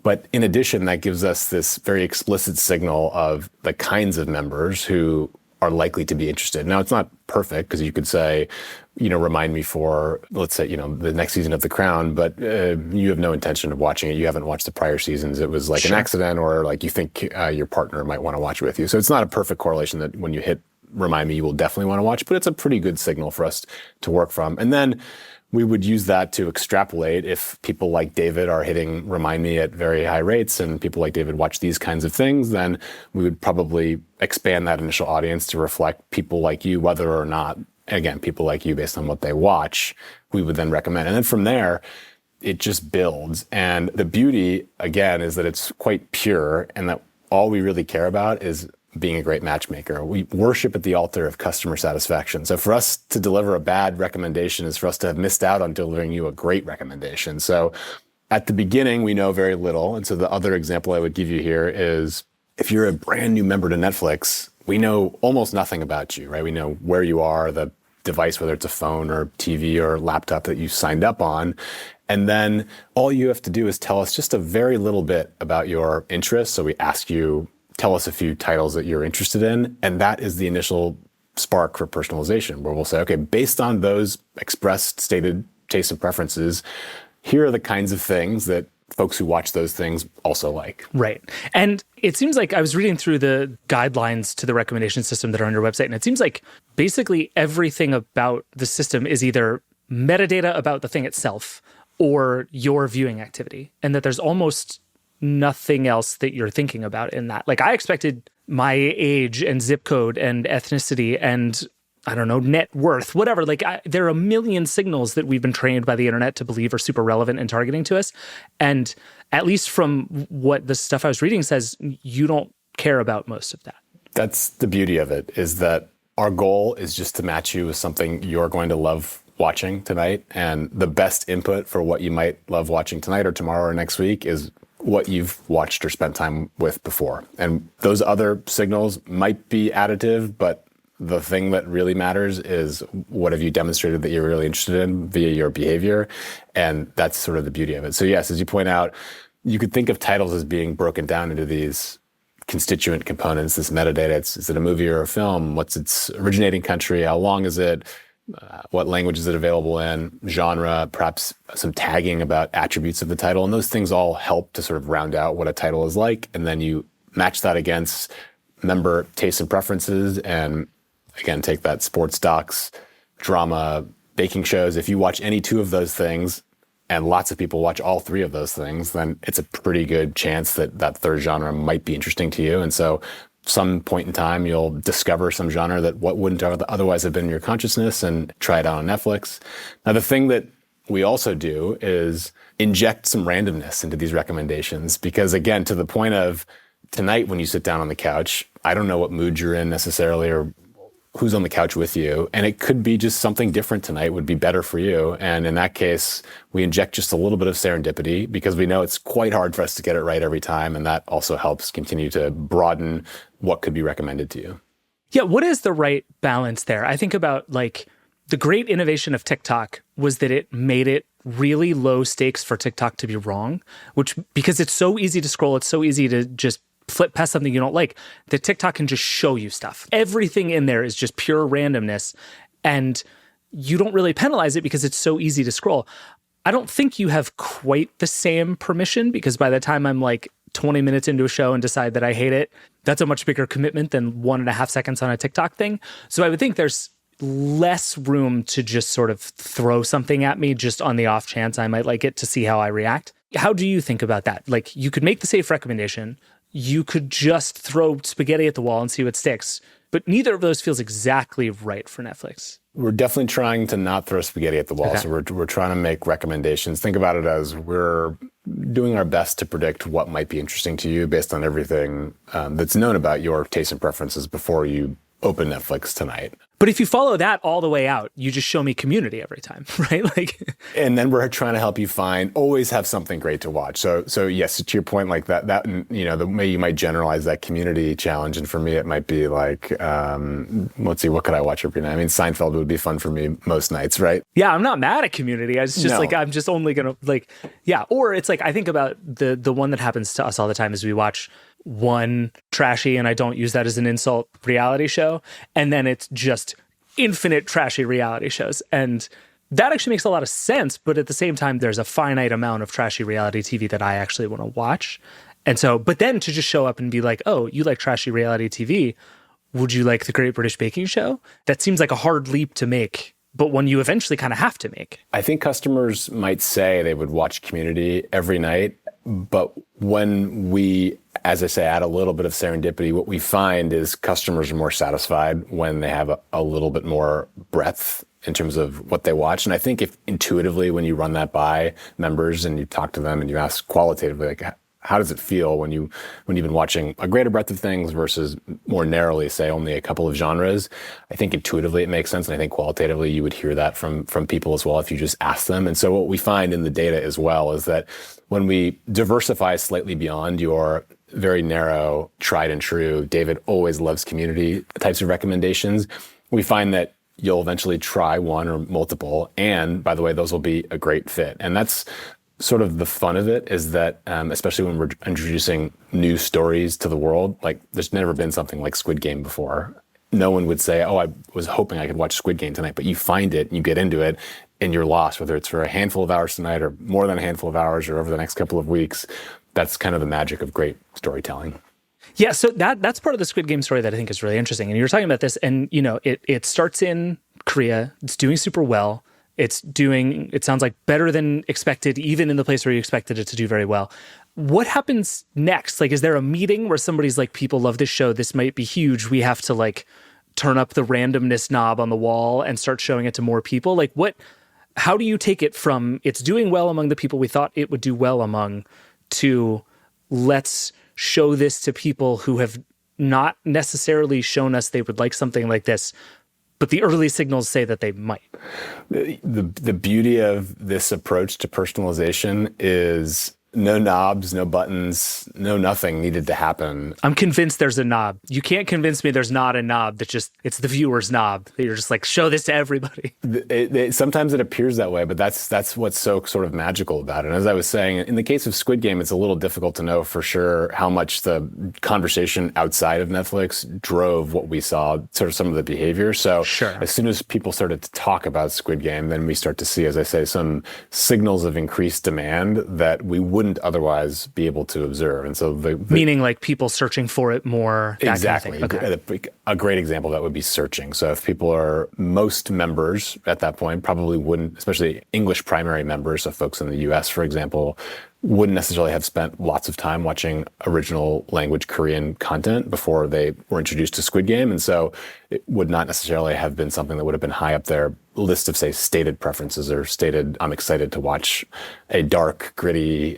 But in addition, that gives us this very explicit signal of the kinds of members who are likely to be interested. Now, it's not perfect because you could say, remind me for, let's say, the next season of The Crown, but you have no intention of watching it. You haven't watched the prior seasons. It was like an accident, or like you think your partner might want to watch it with you. So it's not a perfect correlation that when you hit remind me, you will definitely want to watch, but it's a pretty good signal for us to work from. And then we would use that to extrapolate if people like David are hitting remind me at very high rates and people like David watch these kinds of things, then we would probably expand that initial audience to reflect people like you, whether or not, again, people like you based on what they watch, we would then recommend. And then from there, it just builds. And the beauty, again, is that it's quite pure and that all we really care about is being a great matchmaker. We worship at the altar of customer satisfaction. So for us to deliver a bad recommendation is for us to have missed out on delivering you a great recommendation. So at the beginning, we know very little. And so the other example I would give you here is if you're a brand new member to Netflix, we know almost nothing about you, right? We know where you are, the device, whether it's a phone or TV or laptop that you signed up on. And then all you have to do is tell us just a very little bit about your interests. So we ask you, tell us a few titles that you're interested in. And that is the initial spark for personalization, where we'll say, okay, based on those expressed, stated tastes and preferences, here are the kinds of things that folks who watch those things also like. Right. And it seems like I was reading through the guidelines to the recommendation system that are on your website, and it seems like basically everything about the system is either metadata about the thing itself or your viewing activity, and that there's almost nothing else that you're thinking about in that. Like, I expected my age and zip code and ethnicity and, I don't know, net worth, whatever. Like, there are a million signals that we've been trained by the internet to believe are super relevant and targeting to us. And at least from what the stuff I was reading says, you don't care about most of that. That's the beauty of it, is that our goal is just to match you with something you're going to love watching tonight. And the best input for what you might love watching tonight or tomorrow or next week is what you've watched or spent time with before. And those other signals might be additive, but the thing that really matters is what have you demonstrated that you're really interested in via your behavior. And that's sort of the beauty of it. So yes, as you point out, you could think of titles as being broken down into these constituent components, this metadata. Is it a movie or a film? What's its originating country? How long is it? What language is it available in? Genre, perhaps some tagging about attributes of the title. And those things all help to sort of round out what a title is like. And then you match that against member tastes and preferences. And again, take that sports docs, drama, baking shows. If you watch any two of those things, and lots of people watch all three of those things, then it's a pretty good chance that that third genre might be interesting to you. And so some point in time, you'll discover some genre that what wouldn't otherwise have been in your consciousness and try it out on Netflix. Now, the thing that we also do is inject some randomness into these recommendations, because again, to the point of tonight, when you sit down on the couch, I don't know what mood you're in necessarily or who's on the couch with you. And it could be just something different tonight would be better for you. And in that case, we inject just a little bit of serendipity because we know it's quite hard for us to get it right every time. And that also helps continue to broaden what could be recommended to you. Yeah, what is the right balance there? I think about like the great innovation of TikTok was that it made it really low stakes for TikTok to be wrong, which because it's so easy to scroll, it's so easy to just flip past something you don't like, that TikTok can just show you stuff. Everything in there is just pure randomness, and you don't really penalize it because it's so easy to scroll. I don't think you have quite the same permission, because by the time I'm like 20 minutes into a show and decide that I hate it, that's a much bigger commitment than 1.5 seconds on a TikTok thing. So I would think there's less room to just sort of throw something at me just on the off chance I might like it to see how I react. How do you think about that? Like, you could make the safe recommendation. You could just throw spaghetti at the wall and see what sticks. But neither of those feels exactly right for Netflix. We're definitely trying to not throw spaghetti at the wall. Okay. So we're trying to make recommendations. Think about it as we're doing our best to predict what might be interesting to you based on everything that's known about your tastes and preferences before you open Netflix tonight. But if you follow that all the way out, you just show me Community every time, right? Like, and then we're trying to help you always have something great to watch. So yes, to your point, like that, you know, the way you might generalize that Community challenge. And for me, it might be like, let's see, what could I watch every night? I mean, Seinfeld would be fun for me most nights, right? Yeah, I'm not mad at Community. I was just like, I'm just only going to like, yeah. Or it's like, I think about the one that happens to us all the time is we watch one trashy, and I don't use that as an insult, reality show, and then it's just infinite trashy reality shows. And that actually makes a lot of sense, but at the same time, there's a finite amount of trashy reality TV that I actually want to watch. And so, but then to just show up and be like, oh, you like trashy reality TV, would you like the Great British Baking Show? That seems like a hard leap to make, but one you eventually kind of have to make. I think customers might say they would watch Community every night, but when we, as I say, add a little bit of serendipity, what we find is customers are more satisfied when they have a little bit more breadth in terms of what they watch. And I think if intuitively, when you run that by members and you talk to them and you ask qualitatively, like, how does it feel when you've been watching a greater breadth of things versus more narrowly, say, only a couple of genres? I think intuitively it makes sense. And I think qualitatively you would hear that from people as well if you just ask them. And so what we find in the data as well is that when we diversify slightly beyond your very narrow, tried and true, David always loves Community types of recommendations, we find that you'll eventually try one or multiple. And by the way, those will be a great fit. And that's sort of the fun of it, is that, especially when we're introducing new stories to the world, like there's never been something like Squid Game before. No one would say, oh, I was hoping I could watch Squid Game tonight, but you find it and you get into it. and you're lost, whether it's for a handful of hours tonight or more than a handful of hours or over the next couple of weeks. That's kind of the magic of great storytelling. Yeah, so that's part of the Squid Game story that I think is really interesting. And you were talking about this, and it starts in Korea. It's doing super well. It sounds like better than expected, even in the place where you expected it to do very well. What happens next? Like, is there a meeting where somebody's like, people love this show, this might be huge, we have to like turn up the randomness knob on the wall and start showing it to more people? Like, how do you take it from it's doing well among the people we thought it would do well among to let's show this to people who have not necessarily shown us they would like something like this, but the early signals say that they might? The beauty of this approach to personalization is no knobs, no buttons, no nothing needed to happen. I'm convinced there's a knob. You can't convince me there's not a knob it's the viewer's knob. You're just like, show this to everybody. Sometimes it appears that way, but that's what's so sort of magical about it. And as I was saying, in the case of Squid Game, it's a little difficult to know for sure how much the conversation outside of Netflix drove what we saw, sort of some of the behavior. So sure. As soon as people started to talk about Squid Game, then we start to see, as I say, signals of increased demand that we wouldn't otherwise be able to observe. And so meaning like people searching for it more. Exactly. Kind of thing. Okay. A great example of that would be searching. So if people are, most members at that point probably wouldn't, especially English primary members, so folks in the US, for example, wouldn't necessarily have spent lots of time watching original language Korean content before they were introduced to Squid Game. And so it would not necessarily have been something that would have been high up their list of, say, stated preferences or stated, I'm excited to watch a dark, gritty,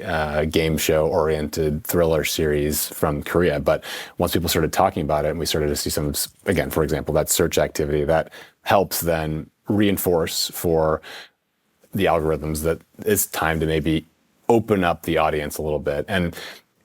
game show-oriented thriller series from Korea. But once people started talking about it and we started to see some, again, for example, that search activity, that helps then reinforce for the algorithms that it's time to maybe open up the audience a little bit. And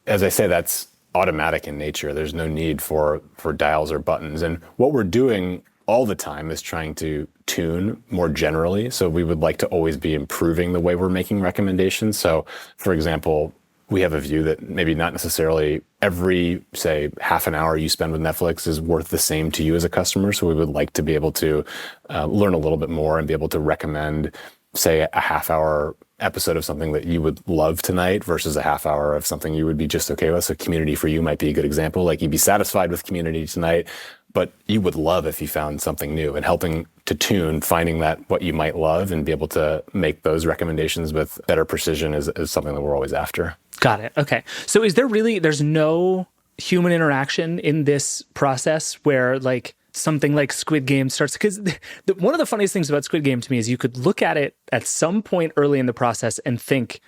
as I say, that's automatic in nature. There's no need for dials or buttons. And what we're doing all the time is trying to tune more generally. So we would like to always be improving the way we're making recommendations. So for example, we have a view that maybe not necessarily every, say, half an hour you spend with Netflix is worth the same to you as a customer. So we would like to be able to learn a little bit more and be able to recommend, say, a half hour episode of something that you would love tonight versus a half hour of something you would be just okay with. So Community for you might be a good example. Like, you'd be satisfied with Community tonight, but you would love if you found something new, and helping to tune, finding that what you might love and be able to make those recommendations with better precision is something that we're always after. Got it. Okay. So there's no human interaction in this process where like something like Squid Game starts? Because one of the funniest things about Squid Game to me is you could look at it at some point early in the process and think,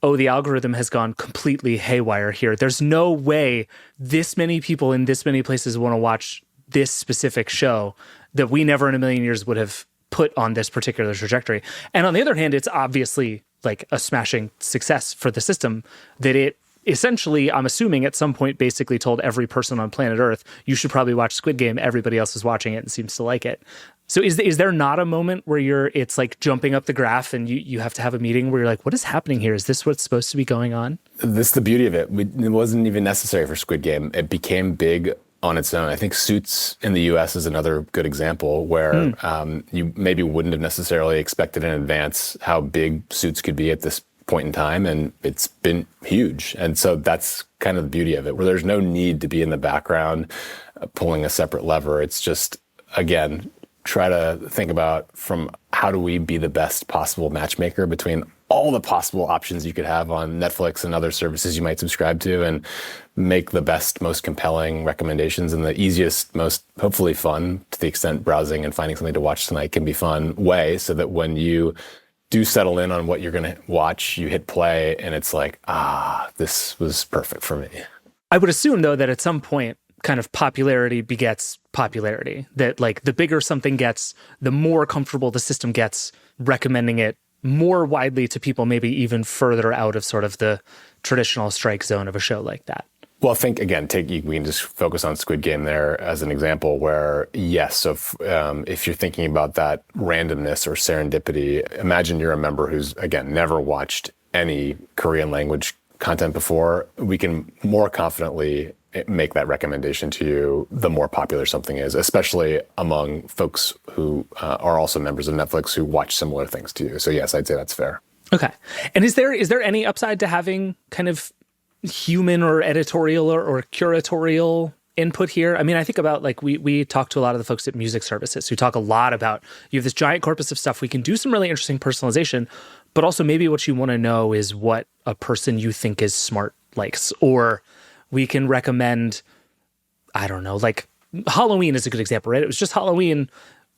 oh, the algorithm has gone completely haywire here. There's no way this many people in this many places want to watch this specific show that we never in a million years would have put on this particular trajectory. And on the other hand, it's obviously like a smashing success for the system that it essentially, I'm assuming at some point basically told every person on planet Earth, you should probably watch Squid Game. Everybody else is watching it and seems to like it. So is there not a moment where it's like jumping up the graph and you have to have a meeting where you're like, what is happening here? Is this what's supposed to be going on? This is the beauty of it. It wasn't even necessary for Squid Game. It became big on its own. I think Suits in the US is another good example where you maybe wouldn't have necessarily expected in advance how big Suits could be at this point in time, and it's been huge. And so that's kind of the beauty of it, where there's no need to be in the background pulling a separate lever. It's just, again, try to think about from how do we be the best possible matchmaker between all the possible options you could have on Netflix and other services you might subscribe to, and make the best, most compelling recommendations in the easiest, most hopefully fun, to the extent browsing and finding something to watch tonight can be fun, way, so that when you do settle in on what you're going to watch, you hit play and it's like, this was perfect for me. I would assume, though, that at some point, kind of popularity begets popularity. That like the bigger something gets, the more comfortable the system gets recommending it more widely to people, maybe even further out of sort of the traditional strike zone of a show like that. Well, I think, again, we can just focus on Squid Game there as an example where, yes, so if you're thinking about that randomness or serendipity, imagine you're a member who's, again, never watched any Korean language content before. We can more confidently make that recommendation to you the more popular something is, especially among folks who are also members of Netflix who watch similar things to you. So yes, I'd say that's fair. Okay. And is there any upside to having kind of human or editorial or curatorial input here? I mean, I think about like we talk to a lot of the folks at music services who talk a lot about you have this giant corpus of stuff. We can do some really interesting personalization, but also maybe what you want to know is what a person you think is smart likes. Or we can recommend, I don't know, like Halloween is a good example, right? It was just Halloween.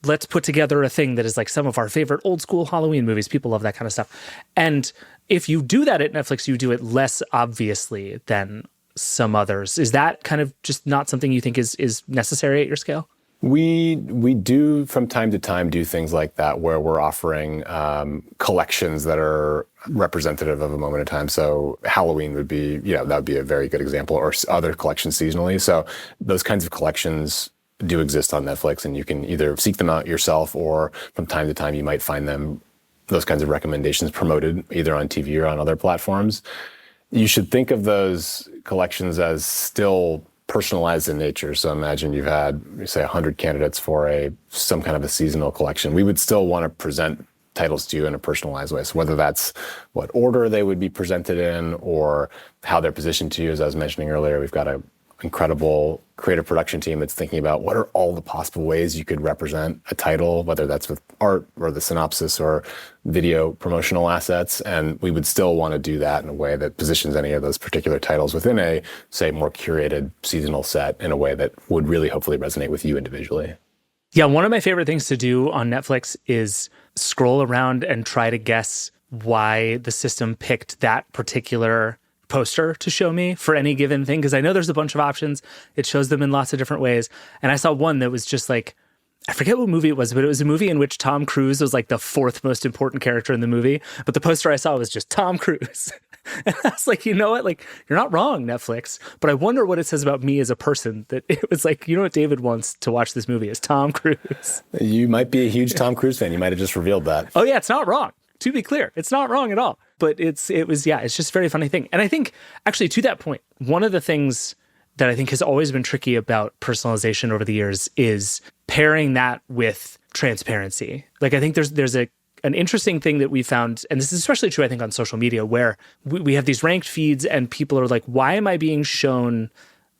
Let's put together a thing that is like some of our favorite old school Halloween movies. People love that kind of stuff. And if you do that at Netflix, you do it less obviously than some others. Is that kind of just not something you think is necessary at your scale? We do from time to time do things like that where we're offering collections that are representative of a moment in time. So Halloween would be, that would be a very good example, or other collections seasonally. So those kinds of collections do exist on Netflix, and you can either seek them out yourself, or from time to time you might find those kinds of recommendations promoted either on TV or on other platforms. You should think of those collections as still personalized in nature. So imagine you've had, say, 100 candidates for some kind of a seasonal collection. We would still want to present titles to you in a personalized way. So whether that's what order they would be presented in or how they're positioned to you, as I was mentioning earlier, we've got an incredible creative production team that's thinking about what are all the possible ways you could represent a title, whether that's with art or the synopsis or video promotional assets. And we would still want to do that in a way that positions any of those particular titles within a, say, more curated seasonal set in a way that would really hopefully resonate with you individually. Yeah, one of my favorite things to do on Netflix is scroll around and try to guess why the system picked that particular poster to show me for any given thing, because I know there's a bunch of options. It shows them in lots of different ways. And I saw one that was just like, I forget what movie it was, but it was a movie in which Tom Cruise was like the fourth most important character in the movie. But the poster I saw was just Tom Cruise. And I was like, you know what? Like, you're not wrong, Netflix. But I wonder what it says about me as a person that it was like, you know what David wants to watch this movie is Tom Cruise. You might be a huge Tom Cruise fan. You might have just revealed that. Oh yeah, it's not wrong. To be clear, it's not wrong at all. But it's just a very funny thing. And I think, actually, to that point, one of the things that I think has always been tricky about personalization over the years is pairing that with transparency. Like, I think there's an interesting thing that we found, and this is especially true, I think, on social media, where we have these ranked feeds and people are like, why am I being shown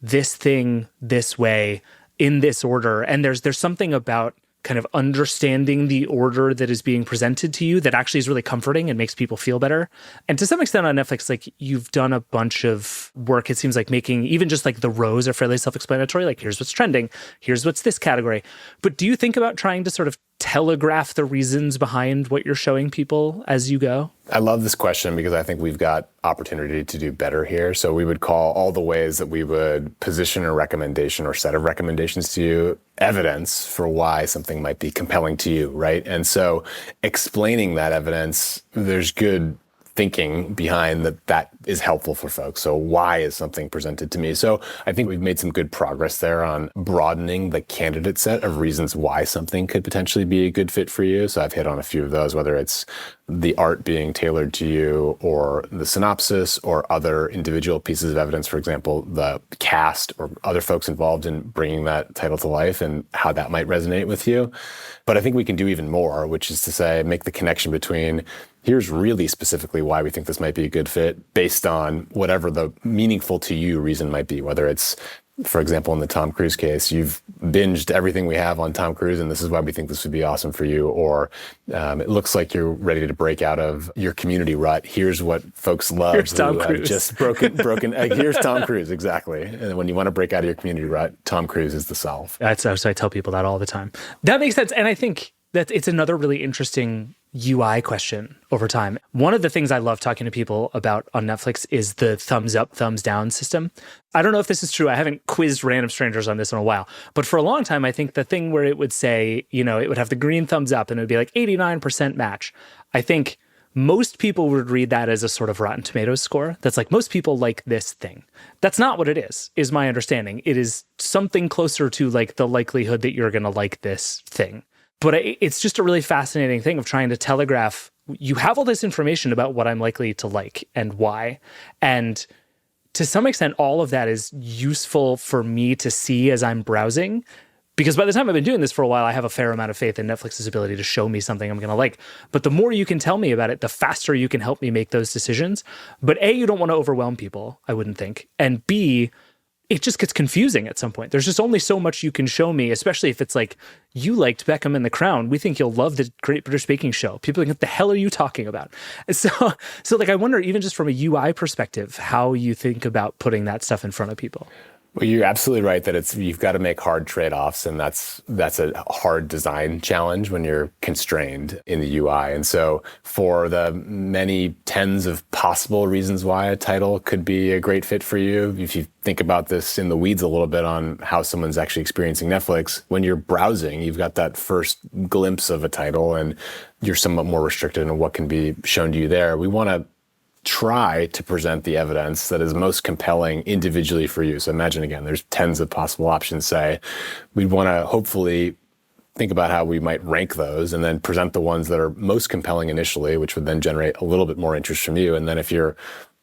this thing this way in this order? And there's something about kind of understanding the order that is being presented to you that actually is really comforting and makes people feel better. And to some extent on Netflix, like, you've done a bunch of work, it seems like, making even just like the rows are fairly self-explanatory. Like, here's what's trending, here's what's this category. But do you think about trying to sort of telegraph the reasons behind what you're showing people as you go? I love this question because I think we've got opportunity to do better here. So we would call all the ways that we would position a recommendation or set of recommendations to you evidence for why something might be compelling to you, right? And so explaining that evidence, there's good thinking behind that is helpful for folks. So why is something presented to me? So I think we've made some good progress there on broadening the candidate set of reasons why something could potentially be a good fit for you. So I've hit on a few of those, whether it's the art being tailored to you or the synopsis or other individual pieces of evidence, for example, the cast or other folks involved in bringing that title to life and how that might resonate with you. But I think we can do even more, which is to say, make the connection between here's really specifically why we think this might be a good fit based on whatever the meaningful to you reason might be, whether it's, for example, in the Tom Cruise case, you've binged everything we have on Tom Cruise and this is why we think this would be awesome for you. Or it looks like you're ready to break out of your community rut. Here's what folks love. Here's Tom Cruise. Just broken. Here's Tom Cruise, exactly. And when you want to break out of your community rut, Tom Cruise is the solve. So I tell people that all the time. That makes sense. And I think that it's another really interesting UI question over time. One of the things I love talking to people about on Netflix is the thumbs up, thumbs down system. I don't know if this is true. I haven't quizzed random strangers on this in a while. But for a long time, I think the thing where it would say, it would have the green thumbs up and it would be like 89% match. I think most people would read that as a sort of Rotten Tomatoes score. That's like, most people like this thing. That's not what it is my understanding. It is something closer to like the likelihood that you're going to like this thing. But it's just a really fascinating thing of trying to telegraph, you have all this information about what I'm likely to like and why. And to some extent, all of that is useful for me to see as I'm browsing. Because by the time I've been doing this for a while, I have a fair amount of faith in Netflix's ability to show me something I'm going to like. But the more you can tell me about it, the faster you can help me make those decisions. But A, you don't want to overwhelm people, I wouldn't think. And B, it just gets confusing at some point. There's just only so much you can show me, especially if it's like, you liked Beckham and the Crown. We think you'll love the Great British Baking Show. People are like, what the hell are you talking about? And so like, I wonder, even just from a UI perspective, how you think about putting that stuff in front of people. Well, you're absolutely right that you've got to make hard trade-offs, and that's a hard design challenge when you're constrained in the UI. And so for the many tens of possible reasons why a title could be a great fit for you, if you think about this in the weeds a little bit on how someone's actually experiencing Netflix, when you're browsing, you've got that first glimpse of a title and you're somewhat more restricted in what can be shown to you there. We want to try to present the evidence that is most compelling individually for you. So imagine, again, there's tens of possible options, say. We'd want to hopefully think about how we might rank those and then present the ones that are most compelling initially, which would then generate a little bit more interest from you. And then if you're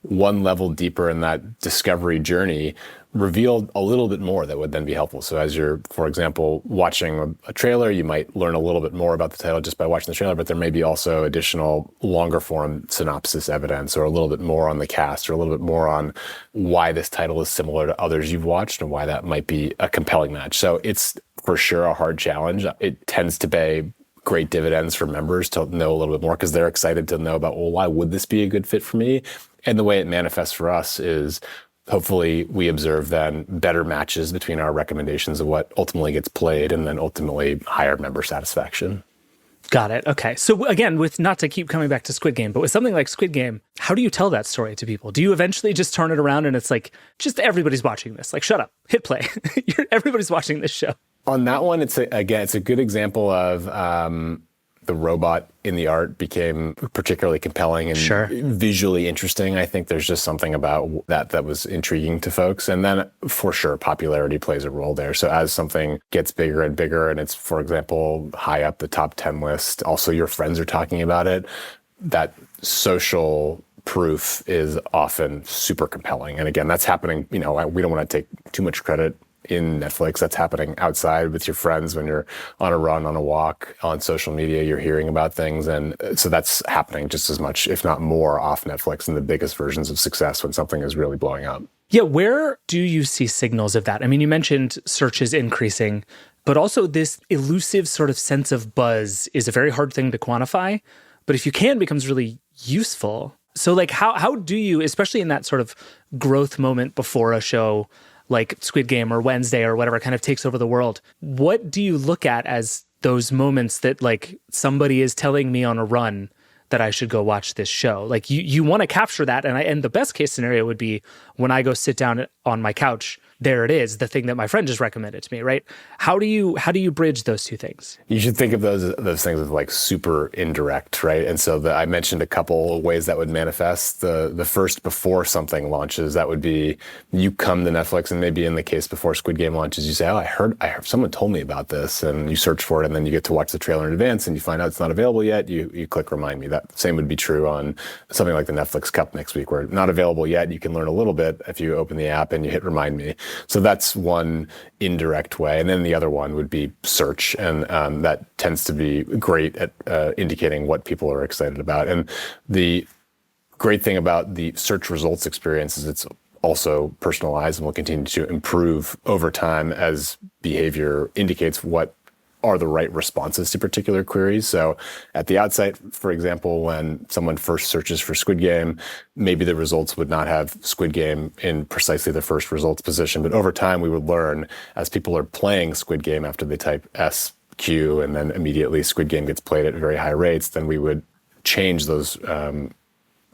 one level deeper in that discovery journey, reveal a little bit more that would then be helpful. So as you're, for example, watching a trailer, you might learn a little bit more about the title just by watching the trailer, but there may be also additional longer form synopsis evidence, or a little bit more on the cast, or a little bit more on why this title is similar to others you've watched and why that might be a compelling match. So it's for sure a hard challenge. It tends to pay great dividends for members to know a little bit more because they're excited to know about, well, why would this be a good fit for me? And the way it manifests for us is hopefully we observe then better matches between our recommendations of what ultimately gets played and then ultimately higher member satisfaction. Got it. Okay. So again, with not to keep coming back to Squid Game, but with something like Squid Game, how do you tell that story to people? Do you eventually just turn it around and it's like, just everybody's watching this? Like, shut up, hit play. Everybody's watching this show. On that one, it's a good example of the robot in the art became particularly compelling and visually interesting. I think there's just something about that was intriguing to folks. And then for sure, popularity plays a role there. So as something gets bigger and bigger, and it's, for example, high up the top 10 list, also your friends are talking about it, that social proof is often super compelling. And again, that's happening, we don't want to take too much credit in Netflix. That's happening outside with your friends when you're on a run, on a walk, on social media, you're hearing about things. And so that's happening just as much, if not more, off Netflix in the biggest versions of success when something is really blowing up. Yeah, where do you see signals of that? I mean, you mentioned searches increasing, but also this elusive sort of sense of buzz is a very hard thing to quantify, but if you can, becomes really useful. So like how do you, especially in that sort of growth moment before a show like Squid Game or Wednesday or whatever kind of takes over the world, what do you look at as those moments that like somebody is telling me on a run that I should go watch this show? Like you want to capture that. And the best case scenario would be when I go sit down on my couch, there it is, the thing that my friend just recommended to me, right? How do you bridge those two things? You should think of those things as like super indirect, right? And so I mentioned a couple of ways that would manifest. The first, before something launches, that would be you come to Netflix, and maybe in the case before Squid Game launches, you say, oh, I heard someone told me about this, and you search for it, and then you get to watch the trailer in advance, and you find out it's not available yet. You click remind me. That same would be true on something like the Netflix Cup next week, where not available yet. You can learn a little bit if you open the app and you hit remind me. So that's one indirect way. And then the other one would be search. And that tends to be great at indicating what people are excited about. And the great thing about the search results experience is it's also personalized and will continue to improve over time as behavior indicates what are the right responses to particular queries. So at the outset, for example, when someone first searches for Squid Game, maybe the results would not have Squid Game in precisely the first results position. But over time, we would learn as people are playing Squid Game after they type SQ and then immediately Squid Game gets played at very high rates, then we would change those,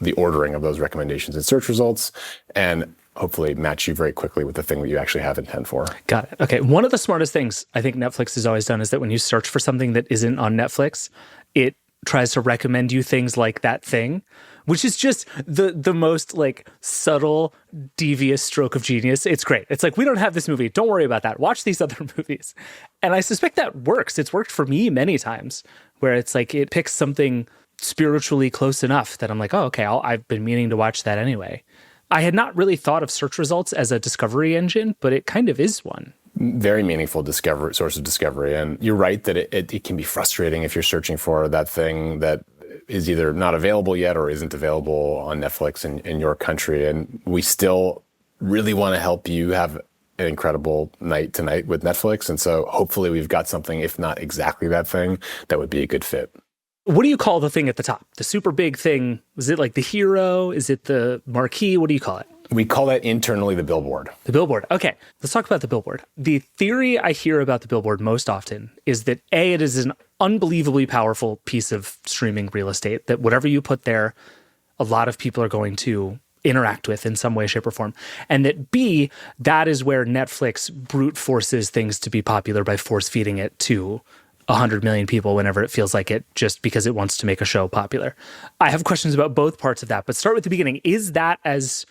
the ordering of those recommendations in search results and hopefully match you very quickly with the thing that you actually have intent for. Got it. Okay. One of the smartest things I think Netflix has always done is that when you search for something that isn't on Netflix, it tries to recommend you things like that thing, which is just the most like subtle, devious stroke of genius. It's great. It's like, we don't have this movie. Don't worry about that. Watch these other movies. And I suspect that works. It's worked for me many times where it's like it picks something spiritually close enough that I'm like, oh, okay, I've been meaning to watch that anyway. I had not really thought of search results as a discovery engine, but it kind of is one. Very meaningful source of discovery. And you're right that it can be frustrating if you're searching for that thing that is either not available yet or isn't available on Netflix in your country. And we still really want to help you have an incredible night tonight with Netflix. And so hopefully we've got something, if not exactly that thing, that would be a good fit. What do you call the thing at the top? The super big thing? Was it like the hero? Is it the marquee? What do you call it? We call that internally the billboard. The billboard. Okay, let's talk about the billboard. The theory I hear about the billboard most often is that A, it is an unbelievably powerful piece of streaming real estate, that whatever you put there, a lot of people are going to interact with in some way, shape, or form. And that B, that is where Netflix brute forces things to be popular by force feeding it to 100 million people whenever it feels like it, just because it wants to make a show popular. I have questions about both parts of that, but start with the beginning. Is that as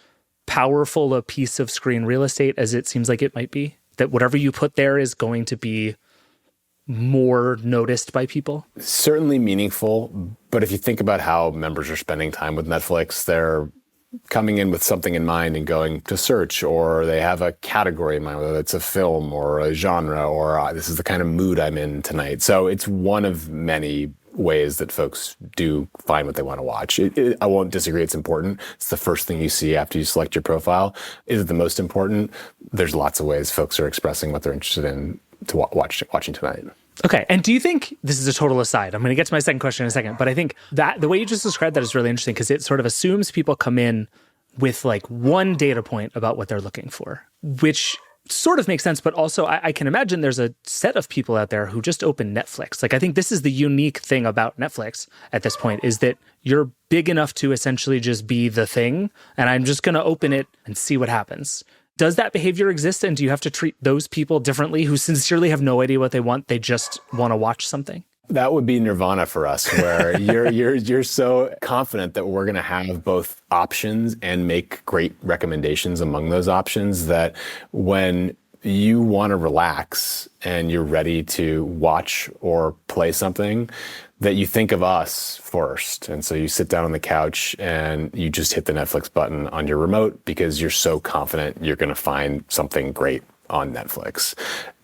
powerful a piece of screen real estate as it seems like it might be? That whatever you put there is going to be more noticed by people? Certainly meaningful, but if you think about how members are spending time with Netflix, they're coming in with something in mind and going to search, or they have a category in mind, whether it's a film or a genre, or this is the kind of mood I'm in tonight. So it's one of many ways that folks do find what they want to watch. I won't disagree, it's important. It's the first thing you see after you select your profile. Is it the most important? There's lots of ways folks are expressing what they're interested in to watching tonight. Okay. And do you think, this is a total aside, I'm going to get to my second question in a second, but I think that the way you just described that is really interesting because it sort of assumes people come in with like one data point about what they're looking for, which sort of makes sense. But also I can imagine there's a set of people out there who just open Netflix. Like I think this is the unique thing about Netflix at this point, is that you're big enough to essentially just be the thing. And I'm just going to open it and see what happens. Does that behavior exist? And do you have to treat those people differently who sincerely have no idea what they want? They just want to watch something? That would be nirvana for us, where you're so confident that we're going to have both options and make great recommendations among those options that when you want to relax and you're ready to watch or play something, that you think of us first. And so you sit down on the couch and you just hit the Netflix button on your remote because you're so confident you're going to find something great on Netflix.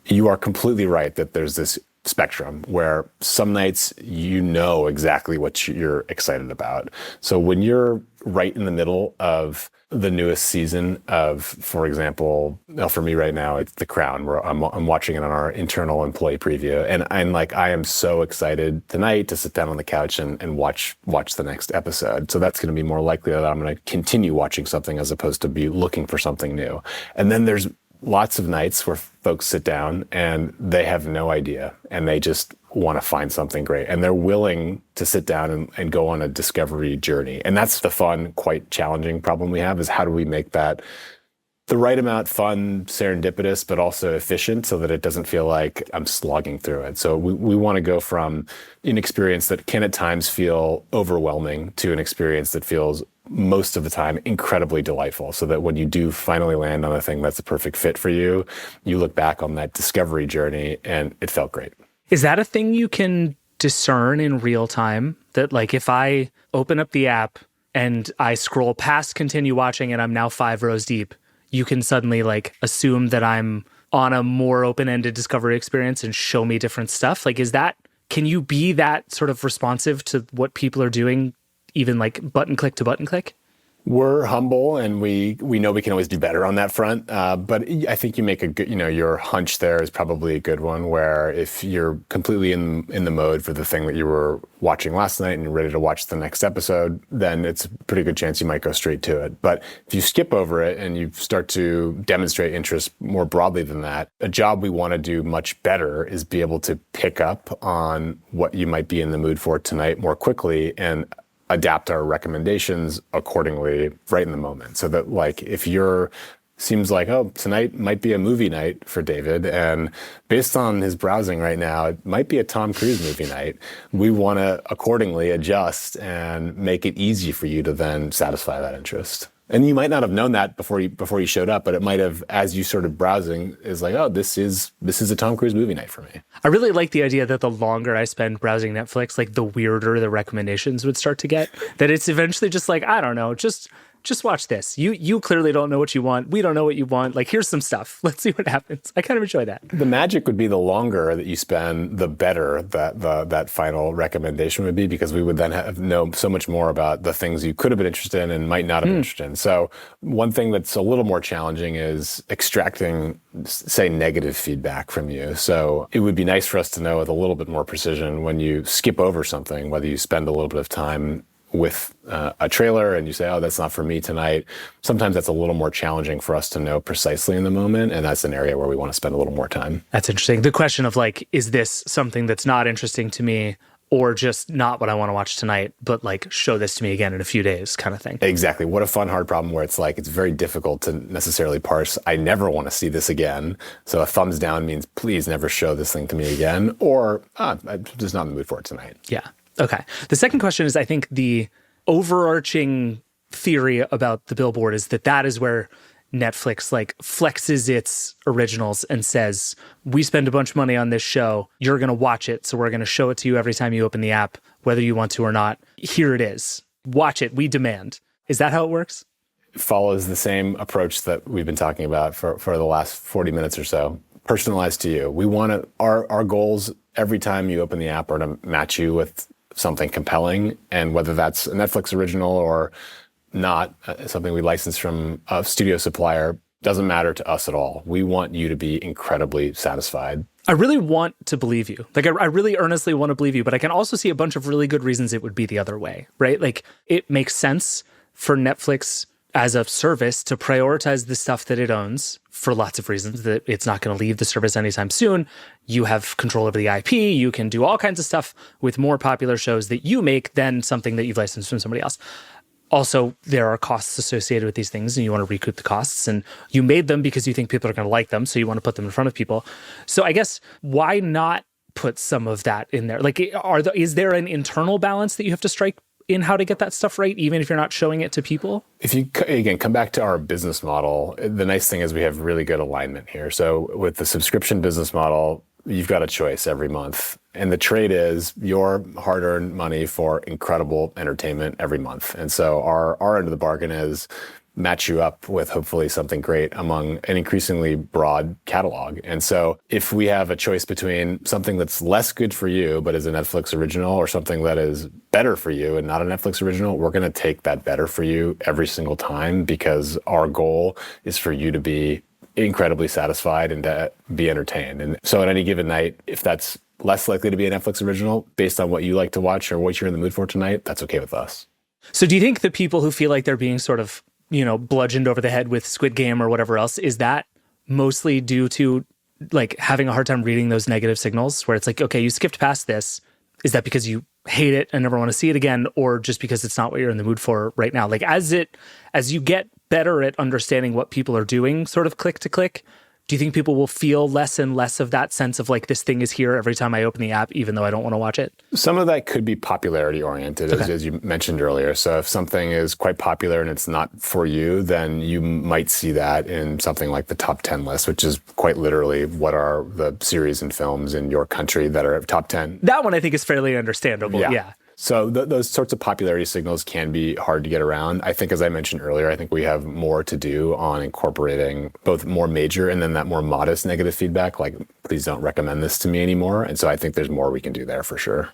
You are completely right that there's this spectrum where some nights you know exactly what you're excited about. So when you're right in the middle of the newest season of, for example, for me right now, it's The Crown, where I'm watching it on our internal employee preview. And I am so excited tonight to sit down on the couch and watch the next episode. So that's going to be more likely that I'm going to continue watching something as opposed to be looking for something new. And then there's lots of nights where folks sit down and they have no idea and they just want to find something great. And they're willing to sit down and go on a discovery journey. And that's the fun, quite challenging problem we have, is how do we make that the right amount fun, serendipitous, but also efficient so that it doesn't feel like I'm slogging through it. So we want to go from an experience that can at times feel overwhelming to an experience that feels most of the time incredibly delightful, so that when you do finally land on a thing that's a perfect fit for you, you look back on that discovery journey and it felt great. Is that a thing you can discern in real time? That like if I open up the app and I scroll past continue watching and I'm now 5 rows deep, you can suddenly like assume that I'm on a more open-ended discovery experience and show me different stuff? Like, can you be that sort of responsive to what people are doing, even like button click to button click? We're humble and we know we can always do better on that front. But I think you make a good, your hunch there is probably a good one, where if you're completely in the mode for the thing that you were watching last night and you're ready to watch the next episode, then it's a pretty good chance you might go straight to it. But if you skip over it and you start to demonstrate interest more broadly than that, a job we want to do much better is be able to pick up on what you might be in the mood for tonight more quickly and adapt our recommendations accordingly right in the moment. So that like if seems like, oh, tonight might be a movie night for David, and based on his browsing right now, it might be a Tom Cruise movie night. We want to accordingly adjust and make it easy for you to then satisfy that interest. And you might not have known that before you showed up, but it might have, as you started browsing, is like, oh, this is a Tom Cruise movie night for me. I really like the idea that the longer I spend browsing Netflix, like the weirder the recommendations would start to get. That it's eventually just like, I don't know, just just watch this. You clearly don't know what you want. We don't know what you want. Like, here's some stuff. Let's see what happens. I kind of enjoy that. The magic would be the longer that you spend, the better that final recommendation would be, because we would then know so much more about the things you could have been interested in and might not have been interested in. So one thing that's a little more challenging is extracting, say, negative feedback from you. So it would be nice for us to know with a little bit more precision when you skip over something, whether you spend a little bit of time with a trailer and you say, oh, that's not for me tonight. Sometimes that's a little more challenging for us to know precisely in the moment. And that's an area where we want to spend a little more time. That's interesting. The question of like, is this something that's not interesting to me or just not what I want to watch tonight, but like show this to me again in a few days kind of thing? Exactly. What a fun, hard problem where it's like, it's very difficult to necessarily parse. I never want to see this again. So a thumbs down means please never show this thing to me again. Or I'm just not in the mood for it tonight. Yeah. Okay. The second question is, I think the overarching theory about the billboard is that is where Netflix like flexes its originals and says, we spend a bunch of money on this show. You're going to watch it. So we're going to show it to you every time you open the app, whether you want to or not. Here it is. Watch it. We demand. Is that how it works? It follows the same approach that we've been talking about for the last 40 minutes or so. Personalized to you. We want to, our goals every time you open the app are to match you with something compelling, and whether that's a Netflix original or not, something we license from a studio supplier, doesn't matter to us at all. We want you to be incredibly satisfied. I really want to believe you. Like, I really earnestly want to believe you, but I can also see a bunch of really good reasons it would be the other way, right? Like, it makes sense for Netflix as a service to prioritize the stuff that it owns for lots of reasons, that it's not going to leave the service anytime soon. You have control over the IP. You can do all kinds of stuff with more popular shows that you make than something that you've licensed from somebody else. Also, there are costs associated with these things, and you want to recoup the costs, and you made them because you think people are going to like them, so you want to put them in front of people. So I guess, why not put some of that in there? Like, is there an internal balance that you have to strike in how to get that stuff right, even if you're not showing it to people? If you, again, come back to our business model, the nice thing is we have really good alignment here. So with the subscription business model, you've got a choice every month. And the trade is your hard-earned money for incredible entertainment every month. And so our end of the bargain is match you up with hopefully something great among an increasingly broad catalog. And so if we have a choice between something that's less good for you, but is a Netflix original, or something that is better for you and not a Netflix original, we're going to take that better for you every single time, because our goal is for you to be incredibly satisfied and to be entertained. And so on any given night, if that's less likely to be a Netflix original based on what you like to watch or what you're in the mood for tonight, that's okay with us. So do you think the people who feel like they're being sort of, bludgeoned over the head with Squid Game or whatever else, is that mostly due to like having a hard time reading those negative signals where it's like, okay, you skipped past this. Is that because you hate it and never want to see it again, or just because it's not what you're in the mood for right now? Like, as you get better at understanding what people are doing sort of click to click, do you think people will feel less and less of that sense of like, this thing is here every time I open the app, even though I don't want to watch it? Some of that could be popularity oriented, okay, as you mentioned earlier. So if something is quite popular and it's not for you, then you might see that in something like the top 10 list, which is quite literally what are the series and films in your country that are top 10. That one I think is fairly understandable. Yeah. So those sorts of popularity signals can be hard to get around. I think, as I mentioned earlier, I think we have more to do on incorporating both more major and then that more modest negative feedback, like, please don't recommend this to me anymore. And so I think there's more we can do there for sure.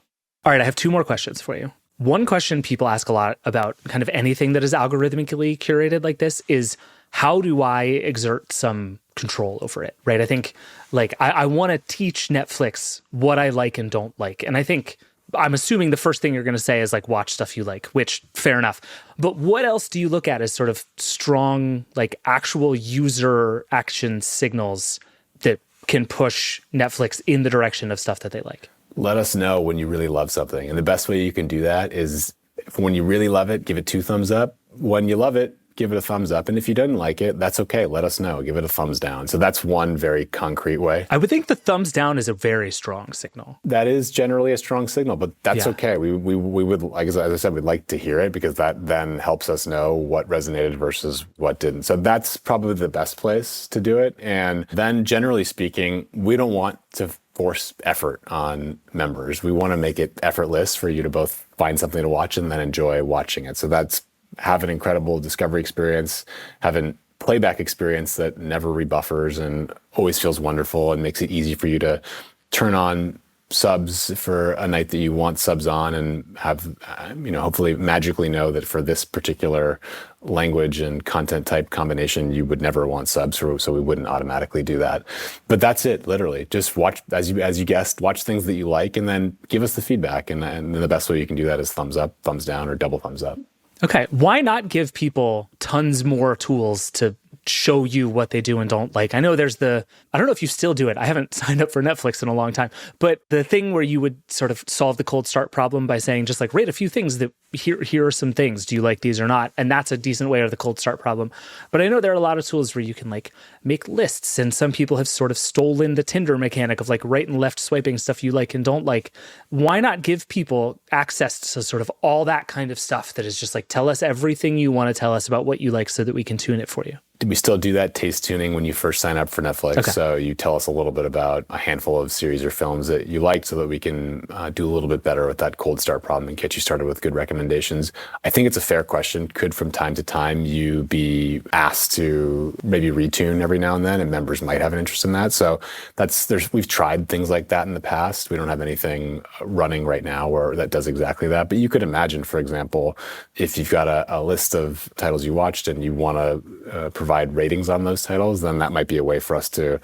All right, I have two more questions for you. One question people ask a lot about kind of anything that is algorithmically curated like this is, how do I exert some control over it, right? I think, like, I want to teach Netflix what I like and don't like. And I think, I'm assuming the first thing you're going to say is like, watch stuff you like, which fair enough. But what else do you look at as sort of strong, like actual user action signals that can push Netflix in the direction of stuff that they like? Let us know when you really love something. And the best way you can do that is, when you really love it, give it 2 thumbs up. When you love it, give it a thumbs up. And if you didn't like it, that's okay. Let us know. Give it a thumbs down. So that's one very concrete way. I would think the thumbs down is a very strong signal. That is generally a strong signal, but that's okay. We would, like, as I said, we'd like to hear it, because that then helps us know what resonated versus what didn't. So that's probably the best place to do it. And then, generally speaking, we don't want to force effort on members. We want to make it effortless for you to both find something to watch and then enjoy watching it. So that's have an incredible discovery experience, have a playback experience that never rebuffers and always feels wonderful and makes it easy for you to turn on subs for a night that you want subs on, and have, hopefully magically know that for this particular language and content type combination, you would never want subs, so we wouldn't automatically do that. But that's it, literally. Just watch, as you guessed, watch things that you like, and then give us the feedback. And the best way you can do that is thumbs up, thumbs down, or double thumbs up. Okay. Why not give people tons more tools to show you what they do and don't like? I know there's I don't know if you still do it. I haven't signed up for Netflix in a long time, but the thing where you would sort of solve the cold start problem by saying, just like, rate a few things that here are some things. Do you like these or not? And that's a decent way of the cold start problem. But I know there are a lot of tools where you can like make lists, and some people have sort of stolen the Tinder mechanic of like right and left swiping stuff you like and don't like. Why not give people access to sort of all that kind of stuff that is just like, tell us everything you want to tell us about what you like so that we can tune it for you? We still do that taste tuning when you first sign up for Netflix. Okay. So you tell us a little bit about a handful of series or films that you liked so that we can do a little bit better with that cold start problem and get you started with good recommendations. I think it's a fair question. Could from time to time you be asked to maybe retune every now and then, and members might have an interest in that. So we've tried things like that in the past. We don't have anything running right now where that does exactly that. But you could imagine, for example, if you've got a list of titles you watched and you want to provide ratings on those titles, then that might be a way for us to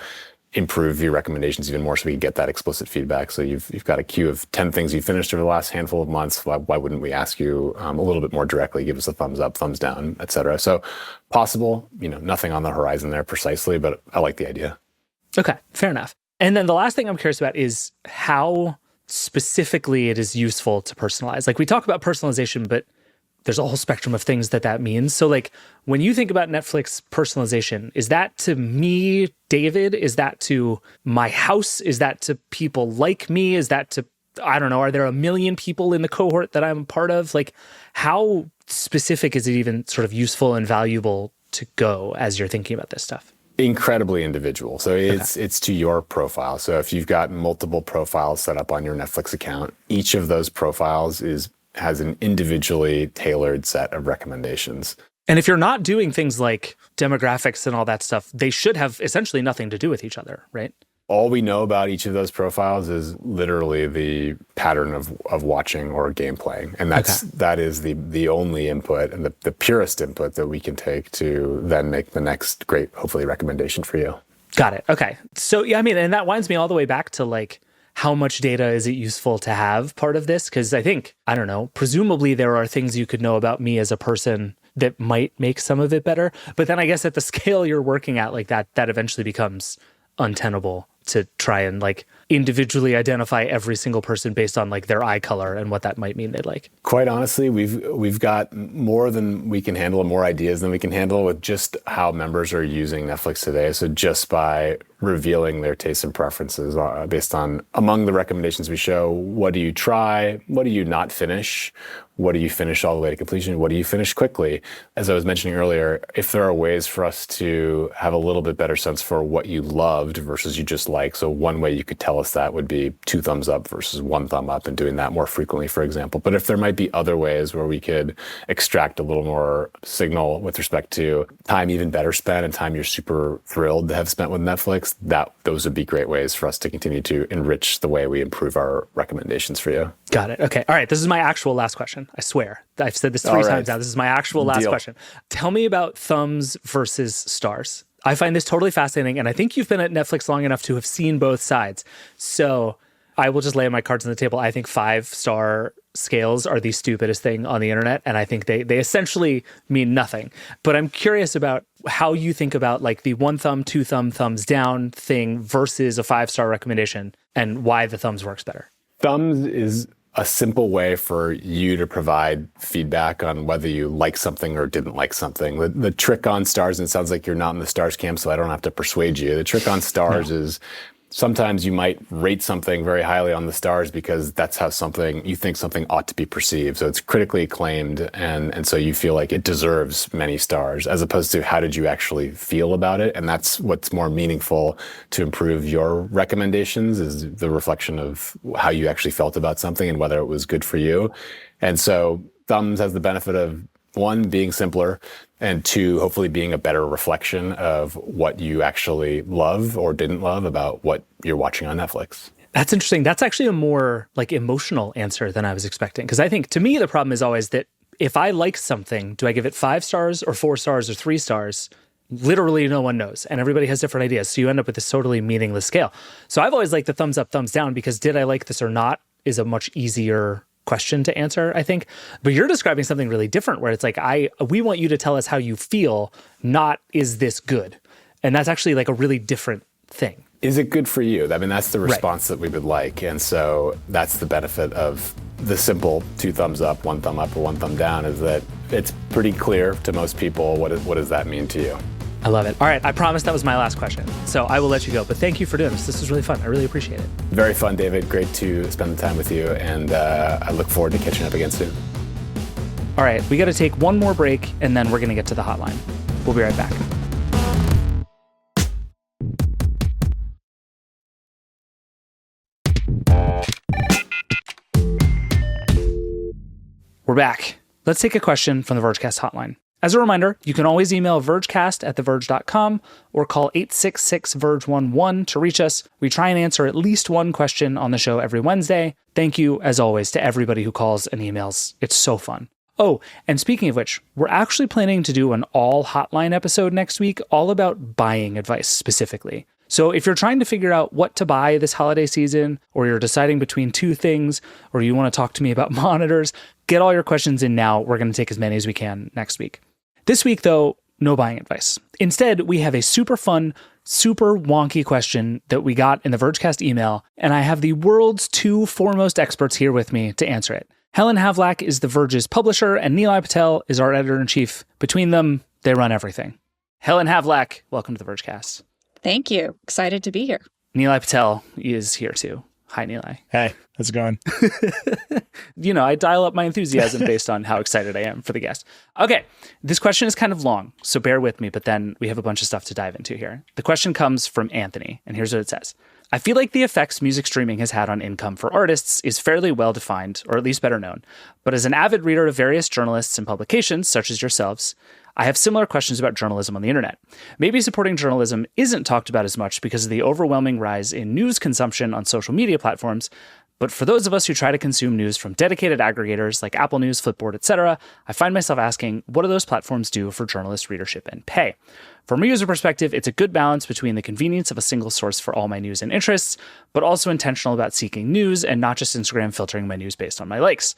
improve your recommendations even more so we can get that explicit feedback. So you've got a queue of 10 things you finished over the last handful of months. Why wouldn't we ask you a little bit more directly, give us a thumbs up, thumbs down, et cetera. So possible, nothing on the horizon there precisely, but I like the idea. Okay, fair enough. And then the last thing I'm curious about is how specifically it is useful to personalize. Like, we talk about personalization, but there's a whole spectrum of things that means. So like, when you think about Netflix personalization, is that to me, David? Is that to my house? Is that to people like me? Is that to, I don't know, are there a million people in the cohort that I'm a part of? Like, how specific is it even sort of useful and valuable to go as you're thinking about this stuff? Incredibly individual. So it's to your profile. So if you've got multiple profiles set up on your Netflix account, each of those profiles has an individually tailored set of recommendations. And if you're not doing things like demographics and all that stuff, they should have essentially nothing to do with each other, right? All we know about each of those profiles is literally the pattern of watching or game playing. And that is the only input and the purest input that we can take to then make the next great, hopefully, recommendation for you. Got it. Okay. So, yeah, I mean, and that winds me all the way back to like, how much data is it useful to have part of this? Because I think, I don't know, presumably there are things you could know about me as a person that might make some of it better. But then I guess at the scale you're working at, like that eventually becomes untenable to try and like individually identify every single person based on like their eye color and what that might mean they'd like. Quite honestly, we've got more than we can handle and more ideas than we can handle with just how members are using Netflix today. So just by revealing their tastes and preferences based on, among the recommendations we show, what do you try? What do you not finish? What do you finish all the way to completion? What do you finish quickly? As I was mentioning earlier, if there are ways for us to have a little bit better sense for what you loved versus you just like. So one way you could tell us that would be 2 thumbs up versus 1 thumb up, and doing that more frequently, for example. But if there might be other ways where we could extract a little more signal with respect to time even better spent and time you're super thrilled to have spent with Netflix, those would be great ways for us to continue to enrich the way we improve our recommendations for you. Got it. Okay. All right. This is my actual last question. I swear. I've said this 3 times now. This is my actual last question. Tell me about thumbs versus stars. I find this totally fascinating, and I think you've been at Netflix long enough to have seen both sides. So I will just lay my cards on the table. I think 5-star scales are the stupidest thing on the internet, and I think they essentially mean nothing. But I'm curious about how you think about like the 1 thumb, 2 thumb, thumbs down thing versus a 5-star recommendation, and why the thumbs works better. Thumbs is a simple way for you to provide feedback on whether you like something or didn't like something. The trick on stars, and it sounds like you're not in the stars camp, so I don't have to persuade you. The trick on stars is sometimes you might rate something very highly on the stars because that's how you think something ought to be perceived. So it's critically acclaimed, and so you feel like it deserves many stars, as opposed to how did you actually feel about it. And that's what's more meaningful to improve your recommendations, is the reflection of how you actually felt about something and whether it was good for you. And so thumbs has the benefit of One, being simpler, and two, hopefully being a better reflection of what you actually love or didn't love about what you're watching on Netflix. That's interesting. That's actually a more like emotional answer than I was expecting. Because I think to me, the problem is always that if I like something, do I give it 5 stars or 4 stars or 3 stars? Literally no one knows. And everybody has different ideas. So you end up with this totally meaningless scale. So I've always liked the thumbs up, thumbs down, because did I like this or not is a much easier question to answer, I think. But you're describing something really different where it's like, we want you to tell us how you feel, not is this good? And that's actually like a really different thing. Is it good for you? I mean, that's the response that we would like. And so that's the benefit of the simple 2 thumbs up, 1 thumb up, or 1 thumb down, is that it's pretty clear to most people what does that mean to you. I love it. All right, I promised that was my last question, so I will let you go. But thank you for doing this. This was really fun. I really appreciate it. Very fun, David. Great to spend the time with you, and I look forward to catching up again soon. All right, we got to take one more break, and then we're going to get to the hotline. We'll be right back. We're back. Let's take a question from the Vergecast hotline. As a reminder, you can always email vergecast@theverge.com or call 866-VERGE11 to reach us. We try and answer at least one question on the show every Wednesday. Thank you, as always, to everybody who calls and emails. It's so fun. Oh, and speaking of which, we're actually planning to do an all hotline episode next week, all about buying advice specifically. So if you're trying to figure out what to buy this holiday season, or you're deciding between 2 things, or you want to talk to me about monitors, get all your questions in now. We're going to take as many as we can next week. This week, though, no buying advice. Instead, we have a super fun, super wonky question that we got in the Vergecast email, and I have the world's 2 foremost experts here with me to answer it. Helen Havlak is the Verge's publisher, and Nilay Patel is our editor-in-chief. Between them, they run everything. Helen Havlak, welcome to the Vergecast. Thank you. Excited to be here. Nilay Patel is here too. Hi, Nilay. Hey, how's it going? I dial up my enthusiasm based on how excited I am for the guest. Okay, this question is kind of long, so bear with me, but then we have a bunch of stuff to dive into here. The question comes from Anthony, and here's what it says. I feel like the effects music streaming has had on income for artists is fairly well defined, or at least better known. But as an avid reader of various journalists and publications, such as yourselves, I have similar questions about journalism on the internet. Maybe supporting journalism isn't talked about as much because of the overwhelming rise in news consumption on social media platforms, but for those of us who try to consume news from dedicated aggregators like Apple News, Flipboard, etc., I find myself asking, what do those platforms do for journalist readership and pay? From a user perspective, it's a good balance between the convenience of a single source for all my news and interests, but also intentional about seeking news and not just Instagram filtering my news based on my likes.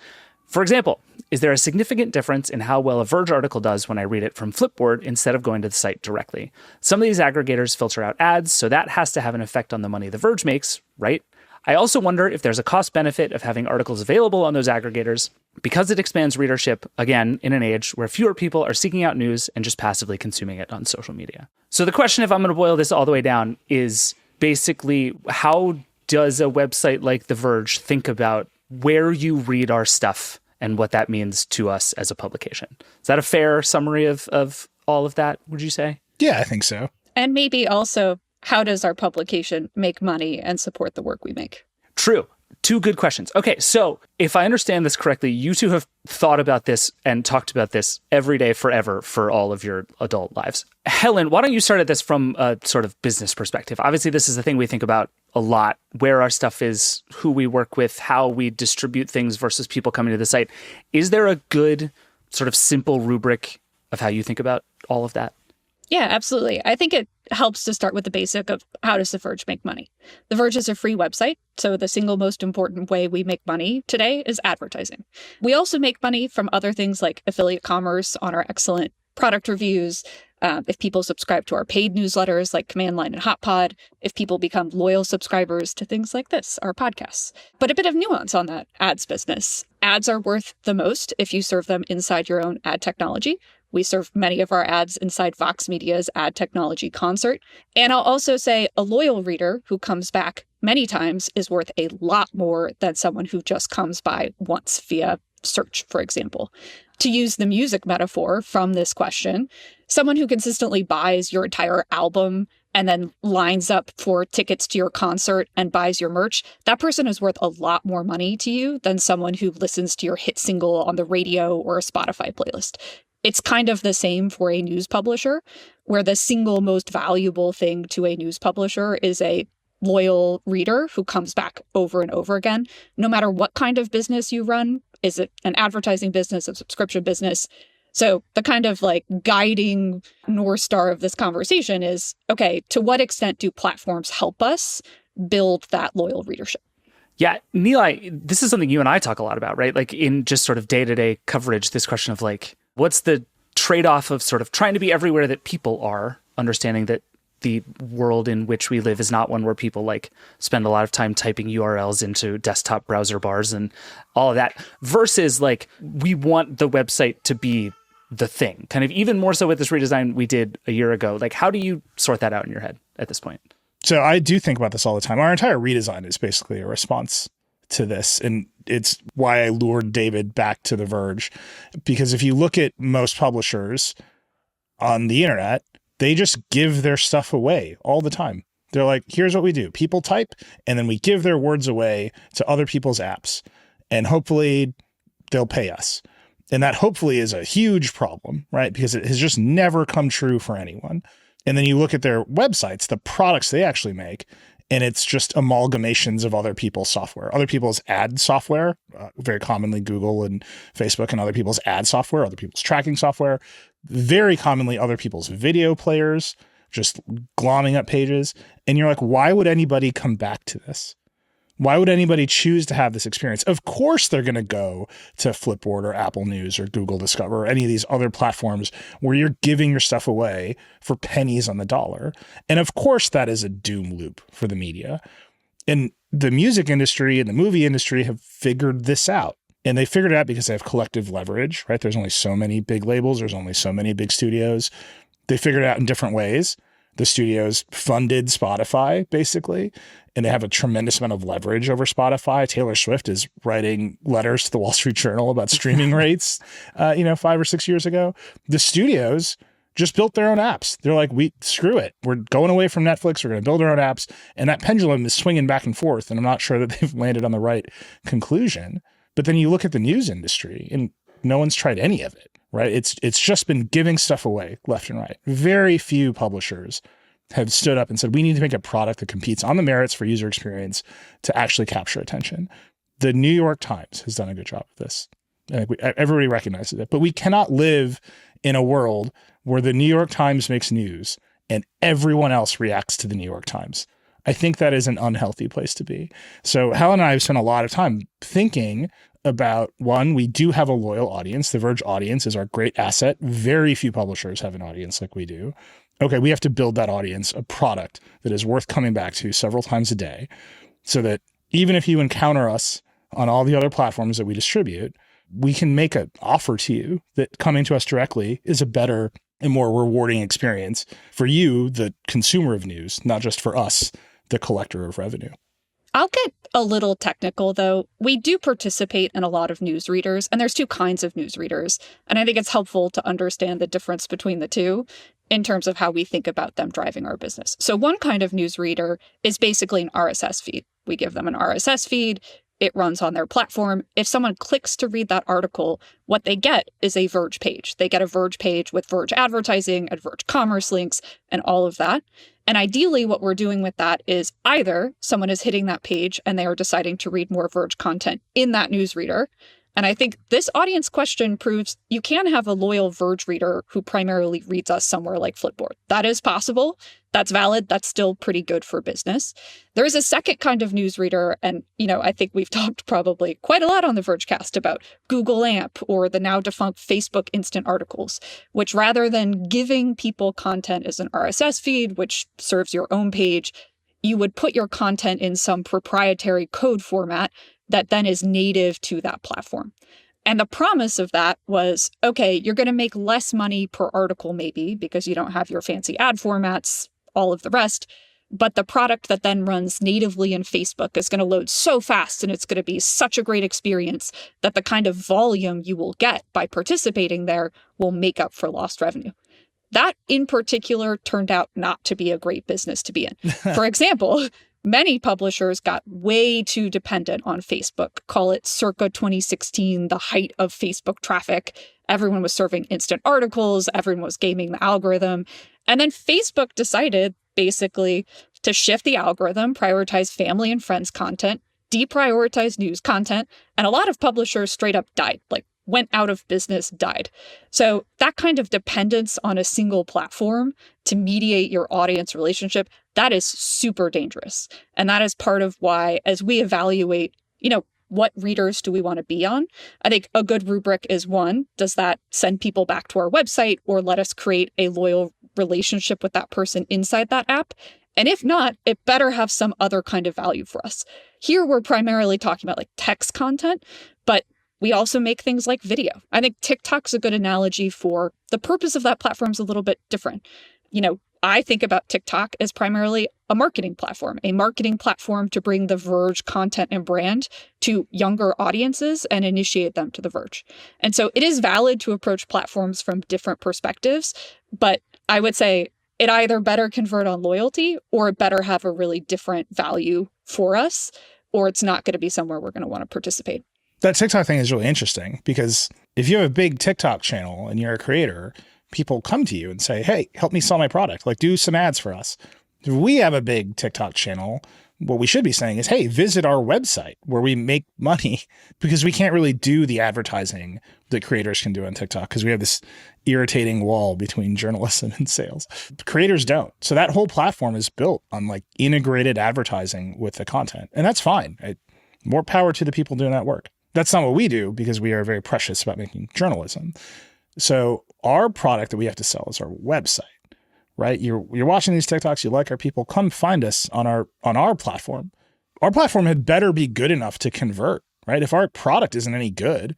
For example, is there a significant difference in how well a Verge article does when I read it from Flipboard instead of going to the site directly? Some of these aggregators filter out ads, so that has to have an effect on the money the Verge makes, right? I also wonder if there's a cost benefit of having articles available on those aggregators because it expands readership, again, in an age where fewer people are seeking out news and just passively consuming it on social media. So the question, if I'm going to boil this all the way down, is basically how does a website like The Verge think about where you read our stuff and what that means to us as a publication? Is that a fair summary of all of that, would you say? Yeah, I think so. And maybe also, how does our publication make money and support the work we make? True. 2 good questions. Okay, so if I understand this correctly, you two have thought about this and talked about this every day forever for all of your adult lives. Helen, why don't you start at this from a sort of business perspective? Obviously, this is a thing we think about a lot, where our stuff is, who we work with, how we distribute things versus people coming to the site. Is there a good sort of simple rubric of how you think about all of that? Yeah, absolutely. I think it helps to start with the basic of how does The Verge make money? The Verge is a free website, so the single most important way we make money today is advertising. We also make money from other things like affiliate commerce on our excellent product reviews, if people subscribe to our paid newsletters like Command Line and HotPod, if people become loyal subscribers to things like this, our podcasts. But a bit of nuance on that ads business. Ads are worth the most if you serve them inside your own ad technology. We serve many of our ads inside Vox Media's ad technology concert. And I'll also say a loyal reader who comes back many times is worth a lot more than someone who just comes by once via search, for example. To use the music metaphor from this question, someone who consistently buys your entire album and then lines up for tickets to your concert and buys your merch, that person is worth a lot more money to you than someone who listens to your hit single on the radio or a Spotify playlist. It's kind of the same for a news publisher, where the single most valuable thing to a news publisher is a loyal reader who comes back over and over again, no matter what kind of business you run. Is it an advertising business, a subscription business? So the kind of like guiding North Star of this conversation is, okay, to what extent do platforms help us build that loyal readership? Yeah, Nilay, this is something you and I talk a lot about, right? Like in just sort of day-to-day coverage, this question of like, what's the trade-off of sort of trying to be everywhere that people are, understanding that the world in which we live is not one where people like spend a lot of time typing URLs into desktop browser bars and all of that, versus like, we want the website to be the thing, kind of even more so with this redesign we did a year ago. Like, how do you sort that out in your head at this point? So I do think about this all the time. Our entire redesign is basically a response to this. And it's why I lured David back to The Verge. Because if you look at most publishers on the internet, they just give their stuff away all the time. They're like, here's what we do. People type, and then we give their words away to other people's apps. And hopefully they'll pay us. And that hopefully is a huge problem, right? Because it has just never come true for anyone. And then you look at their websites, the products they actually make, and it's just amalgamations of other people's software, other people's ad software, very commonly Google and Facebook, and other people's ad software, other people's tracking software, very commonly other people's video players, just glomming up pages. And you're like, why would anybody come back to this? Why would anybody choose to have this experience? Of course, they're going to go to Flipboard or Apple News or Google Discover or any of these other platforms where you're giving your stuff away for pennies on the dollar. And of course, that is a doom loop for the media. And the music industry and the movie industry have figured this out. And they figured it out because they have collective leverage, right? There's only so many big labels. There's only so many big studios. They figured it out in different ways. The studios funded Spotify, basically, and they have a tremendous amount of leverage over Spotify. Taylor Swift is writing letters to the Wall Street Journal about streaming rates, 5 or 6 years ago. The studios just built their own apps. They're like, screw it. We're going away from Netflix. We're going to build our own apps. And that pendulum is swinging back and forth. And I'm not sure that they've landed on the right conclusion. But then you look at the news industry and no one's tried any of it. Right? It's just been giving stuff away left and right. Very few publishers have stood up and said, we need to make a product that competes on the merits for user experience to actually capture attention. The New York Times has done a good job of this. I think everybody recognizes it. But we cannot live in a world where the New York Times makes news and everyone else reacts to the New York Times. I think that is an unhealthy place to be. So Helen and I have spent a lot of time thinking about, one, we do have a loyal audience. The Verge audience is our great asset. Very few publishers have an audience like we do. Okay, we have to build that audience a product that is worth coming back to several times a day so that even if you encounter us on all the other platforms that we distribute, we can make an offer to you that coming to us directly is a better and more rewarding experience for you, the consumer of news, not just for us, the collector of revenue. I'll get a little technical, though. We do participate in a lot of newsreaders, and there's two kinds of newsreaders. And I think it's helpful to understand the difference between the two in terms of how we think about them driving our business. So one kind of newsreader is basically an RSS feed. We give them an RSS feed. It runs on their platform. If someone clicks to read that article, what they get is a Verge page. They get a Verge page with Verge advertising and Verge commerce links and all of that. And ideally, what we're doing with that is either someone is hitting that page and they are deciding to read more Verge content in that newsreader. And I think this audience question proves you can have a loyal Verge reader who primarily reads us somewhere like Flipboard. That is possible. That's valid. That's still pretty good for business. There is a second kind of newsreader. And, I think we've talked probably quite a lot on the Vergecast about Google AMP or the now defunct Facebook Instant Articles, which rather than giving people content as an RSS feed, which serves your own page, you would put your content in some proprietary code format that then is native to that platform. And the promise of that was, okay, you're going to make less money per article maybe because you don't have your fancy ad formats, all of the rest. But the product that then runs natively in Facebook is going to load so fast and it's going to be such a great experience that the kind of volume you will get by participating there will make up for lost revenue. That in particular turned out not to be a great business to be in. For example, many publishers got way too dependent on Facebook. Call it circa 2016, the height of Facebook traffic. Everyone was serving instant articles. Everyone was gaming the algorithm. And then Facebook decided basically to shift the algorithm, prioritize family and friends content, deprioritize news content. And a lot of publishers straight up died, like went out of business, died. So that kind of dependence on a single platform to mediate your audience relationship, that is super dangerous. And that is part of why, as we evaluate, what readers do we want to be on? I think a good rubric is one, does that send people back to our website or let us create a loyal relationship with that person inside that app? And if not, it better have some other kind of value for us. Here, we're primarily talking about like text content, but we also make things like video. I think TikTok's a good analogy for the purpose of that platform is a little bit different. I think about TikTok as primarily a marketing platform to bring the Verge content and brand to younger audiences and initiate them to the Verge. And so it is valid to approach platforms from different perspectives, but I would say it either better convert on loyalty or it better have a really different value for us, or it's not going to be somewhere we're going to want to participate. That TikTok thing is really interesting because if you have a big TikTok channel and you're a creator, people come to you and say, hey, help me sell my product. Like, do some ads for us. If we have a big TikTok channel, what we should be saying is, hey, visit our website where we make money, because we can't really do the advertising that creators can do on TikTok because we have this irritating wall between journalism and sales. Creators don't. So that whole platform is built on like integrated advertising with the content. And that's fine. More power to the people doing that work. That's not what we do because we are very precious about making journalism. So our product that we have to sell is our website, right? You're watching these TikToks, you like our people, come find us on our platform. Our platform had better be good enough to convert, right? If our product isn't any good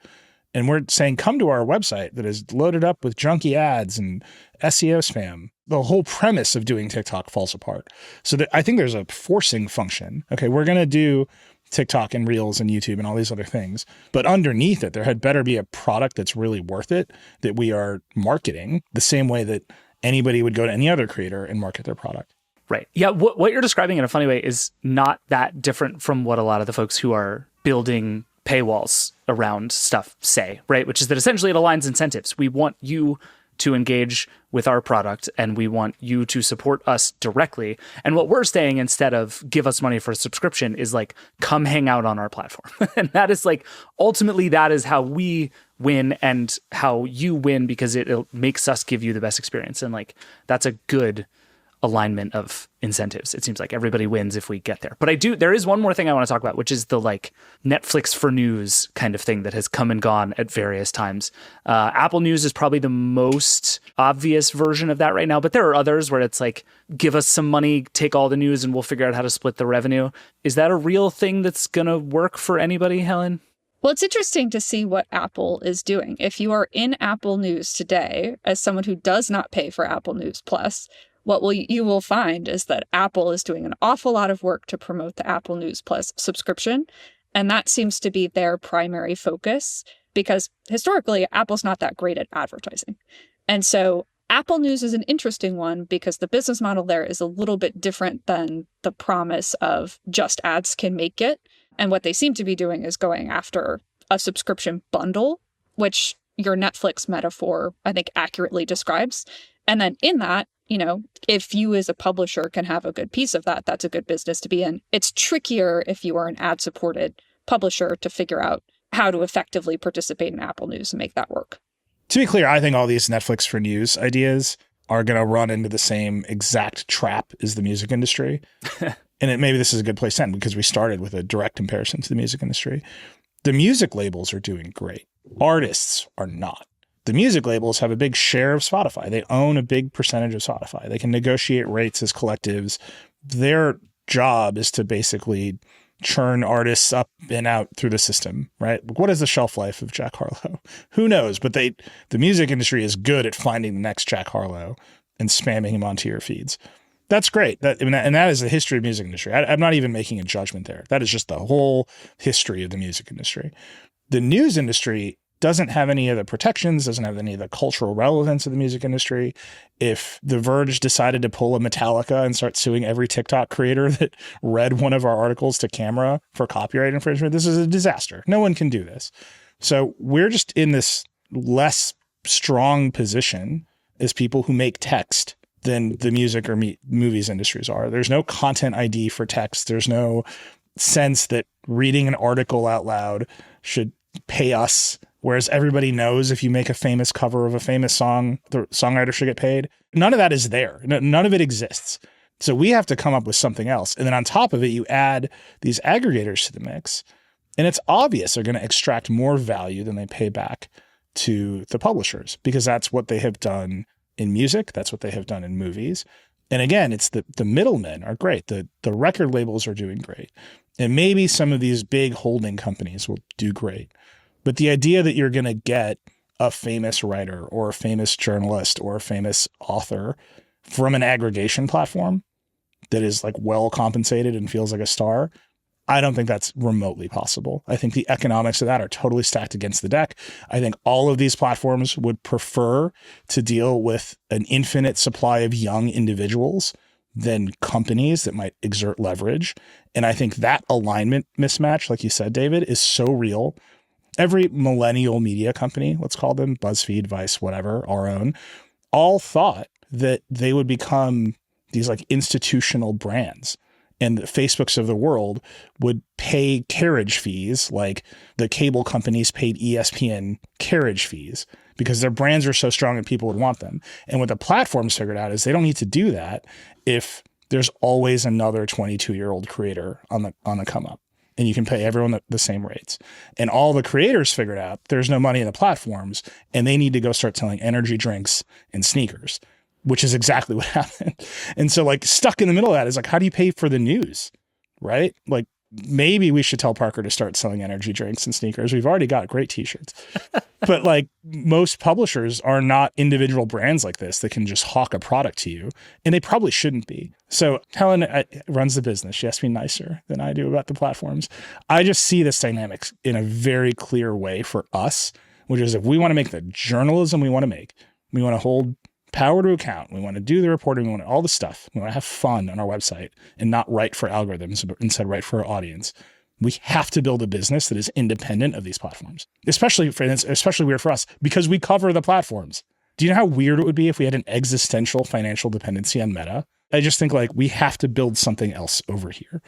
and we're saying, come to our website that is loaded up with junky ads and SEO spam, the whole premise of doing TikTok falls apart. So I think there's a forcing function. Okay, we're going to do TikTok and Reels and YouTube and all these other things. But underneath it, there had better be a product that's really worth it that we are marketing the same way that anybody would go to any other creator and market their product. Right. Yeah. What you're describing in a funny way is not that different from what a lot of the folks who are building paywalls around stuff say, right? Which is that essentially it aligns incentives. We want you to engage with our product and we want you to support us directly. And what we're saying instead of give us money for a subscription is like, come hang out on our platform. And that is like, ultimately that is how we win and how you win because it makes us give you the best experience. And like, that's a good alignment of incentives. It seems like everybody wins if we get there. But there is one more thing I want to talk about, which is the like Netflix for news kind of thing that has come and gone at various times. Apple News is probably the most obvious version of that right now, but there are others where it's like, give us some money, take all the news, and we'll figure out how to split the revenue. Is that a real thing that's going to work for anybody, Helen? Well, it's interesting to see what Apple is doing. If you are in Apple News today, as someone who does not pay for Apple News Plus, you will find is that Apple is doing an awful lot of work to promote the Apple News Plus subscription. And that seems to be their primary focus because historically, Apple's not that great at advertising. And so Apple News is an interesting one because the business model there is a little bit different than the promise of just ads can make it. And what they seem to be doing is going after a subscription bundle, which your Netflix metaphor, I think, accurately describes. And then in that, if you as a publisher can have a good piece of that, that's a good business to be in. It's trickier if you are an ad-supported publisher to figure out how to effectively participate in Apple News and make that work. To be clear, I think all these Netflix for news ideas are going to run into the same exact trap as the music industry. And maybe this is a good place to end because we started with a direct comparison to the music industry. The music labels are doing great. Artists are not. The music labels have a big share of Spotify. They own a big percentage of Spotify. They can negotiate rates as collectives. Their job is to basically churn artists up and out through the system, right? What is the shelf life of Jack Harlow? Who knows? But the music industry is good at finding the next Jack Harlow and spamming him onto your feeds. That's great. And that is the history of the music industry. I'm not even making a judgment there. That is just the whole history of the music industry. The news industry doesn't have any of the protections, doesn't have any of the cultural relevance of the music industry. If The Verge decided to pull a Metallica and start suing every TikTok creator that read one of our articles to camera for copyright infringement, this is a disaster. No one can do this. So we're just in this less strong position as people who make text than the music or movies industries are. There's no content ID for text. There's no sense that reading an article out loud should pay us, whereas everybody knows if you make a famous cover of a famous song, the songwriter should get paid. None of that is there. None of it exists. So we have to come up with something else. And then on top of it, you add these aggregators to the mix, and it's obvious they're going to extract more value than they pay back to the publishers, because that's what they have done in music. That's what they have done in movies. And again, it's the middlemen are great. The record labels are doing great. And maybe some of these big holding companies will do great. But the idea that you're going to get a famous writer or a famous journalist or a famous author from an aggregation platform that is like well compensated and feels like a star, I don't think that's remotely possible. I think the economics of that are totally stacked against the deck. I think all of these platforms would prefer to deal with an infinite supply of young individuals than companies that might exert leverage. And I think that alignment mismatch, like you said, David, is so real. Every millennial media company, let's call them BuzzFeed, Vice, whatever, our own, all thought that they would become these like institutional brands, and the Facebooks of the world would pay carriage fees like the cable companies paid ESPN carriage fees because their brands are so strong and people would want them. And what the platforms figured out is they don't need to do that if there's always another 22-year-old creator on the come up, and you can pay everyone the same rates. And all the creators figured out there's no money in the platforms, and they need to go start selling energy drinks and sneakers, which is exactly what happened. And so like stuck in the middle of that is like, how do you pay for the news, right? Like maybe we should tell Parker to start selling energy drinks and sneakers. We've already got great t-shirts, but like most publishers are not individual brands like this that can just hawk a product to you, and they probably shouldn't be. So Helen runs the business. She has to be nicer than I do about the platforms. I just see this dynamic in a very clear way for us, which is if we want to make the journalism we want to make, we want to hold power to account, we want to do the reporting, we want all the stuff, we want to have fun on our website and not write for algorithms, but instead write for our audience. We have to build a business that is independent of these platforms, especially weird for us because we cover the platforms. Do you know how weird it would be if we had an existential financial dependency on Meta? I just think like we have to build something else over here.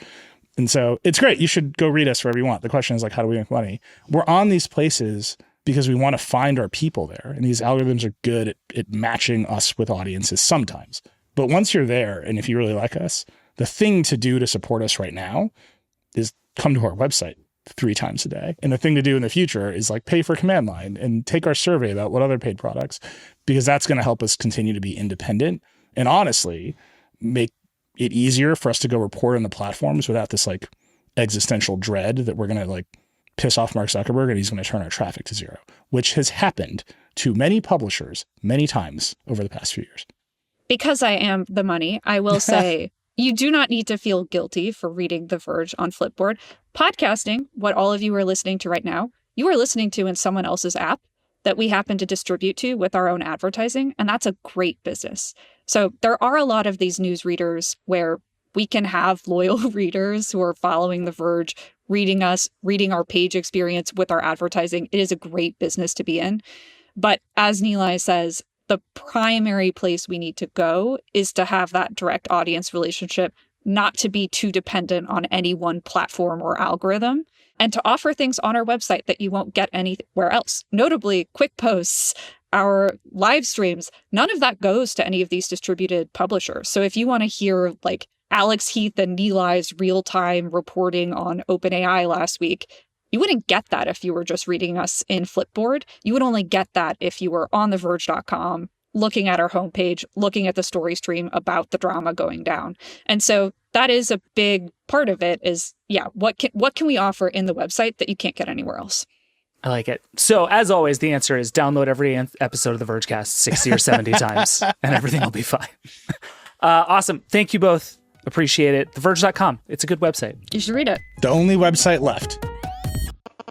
And so it's great. You should go read us wherever you want. The question is like, how do we make money? We're on these places because we want to find our people there. And these algorithms are good at matching us with audiences sometimes. But once you're there, and if you really like us, the thing to do to support us right now is come to our website 3 times a day. And the thing to do in the future is like pay for Command Line and take our survey about what other paid products, because that's going to help us continue to be independent and honestly make it easier for us to go report on the platforms without this like existential dread that we're going to like piss off Mark Zuckerberg and he's going to turn our traffic to zero, which has happened to many publishers many times over the past few years. Because I am the money, I will say you do not need to feel guilty for reading The Verge on Flipboard. Podcasting, what all of you are listening to right now, you are listening to in someone else's app that we happen to distribute to with our own advertising, and that's a great business. So there are a lot of these news readers where we can have loyal readers who are following The Verge, reading us, reading our page experience with our advertising. It is a great business to be in. But as Nilay says, the primary place we need to go is to have that direct audience relationship, not to be too dependent on any one platform or algorithm, and to offer things on our website that you won't get anywhere else. Notably, quick posts, our live streams, none of that goes to any of these distributed publishers. So if you want to hear like Alex Heath and Nilay's real-time reporting on OpenAI last week, you wouldn't get that if you were just reading us in Flipboard. You would only get that if you were on theverge.com, looking at our homepage, looking at the story stream about the drama going down. And so that is a big part of it is, what can we offer in the website that you can't get anywhere else? I like it. So as always, the answer is download every episode of the Vergecast 60 or 70 times and everything will be fine. Awesome. Thank you both. Appreciate it. Theverge.com. It's a good website. You should read it. The only website left.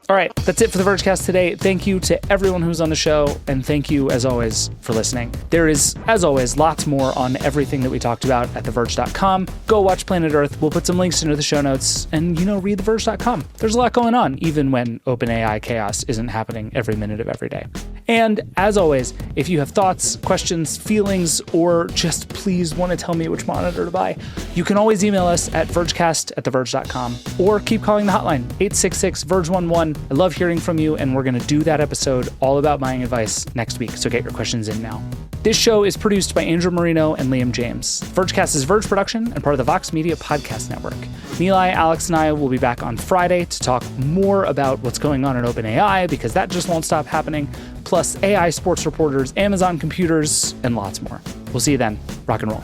All right, that's it for the Vergecast today. Thank you to everyone who's on the show, and thank you, as always, for listening. There is, as always, lots more on everything that we talked about at theverge.com. Go watch Planet Earth. We'll put some links into the show notes, and, read theverge.com. There's a lot going on, even when OpenAI chaos isn't happening every minute of every day. And, as always, if you have thoughts, questions, feelings, or just please want to tell me which monitor to buy, you can always email us at vergecast@theverge.com, or keep calling the hotline, 866-VERGE11. I love hearing from you, and we're going to do that episode all about buying advice next week, so get your questions in now. This show is produced by Andrew Marino and Liam James. Vergecast is Verge production and part of the Vox Media Podcast Network. Nilay, Alex, and I will be back on Friday to talk more about what's going on in OpenAI, because that just won't stop happening, plus AI sports reporters, Amazon computers, and lots more. We'll see you then. Rock and roll.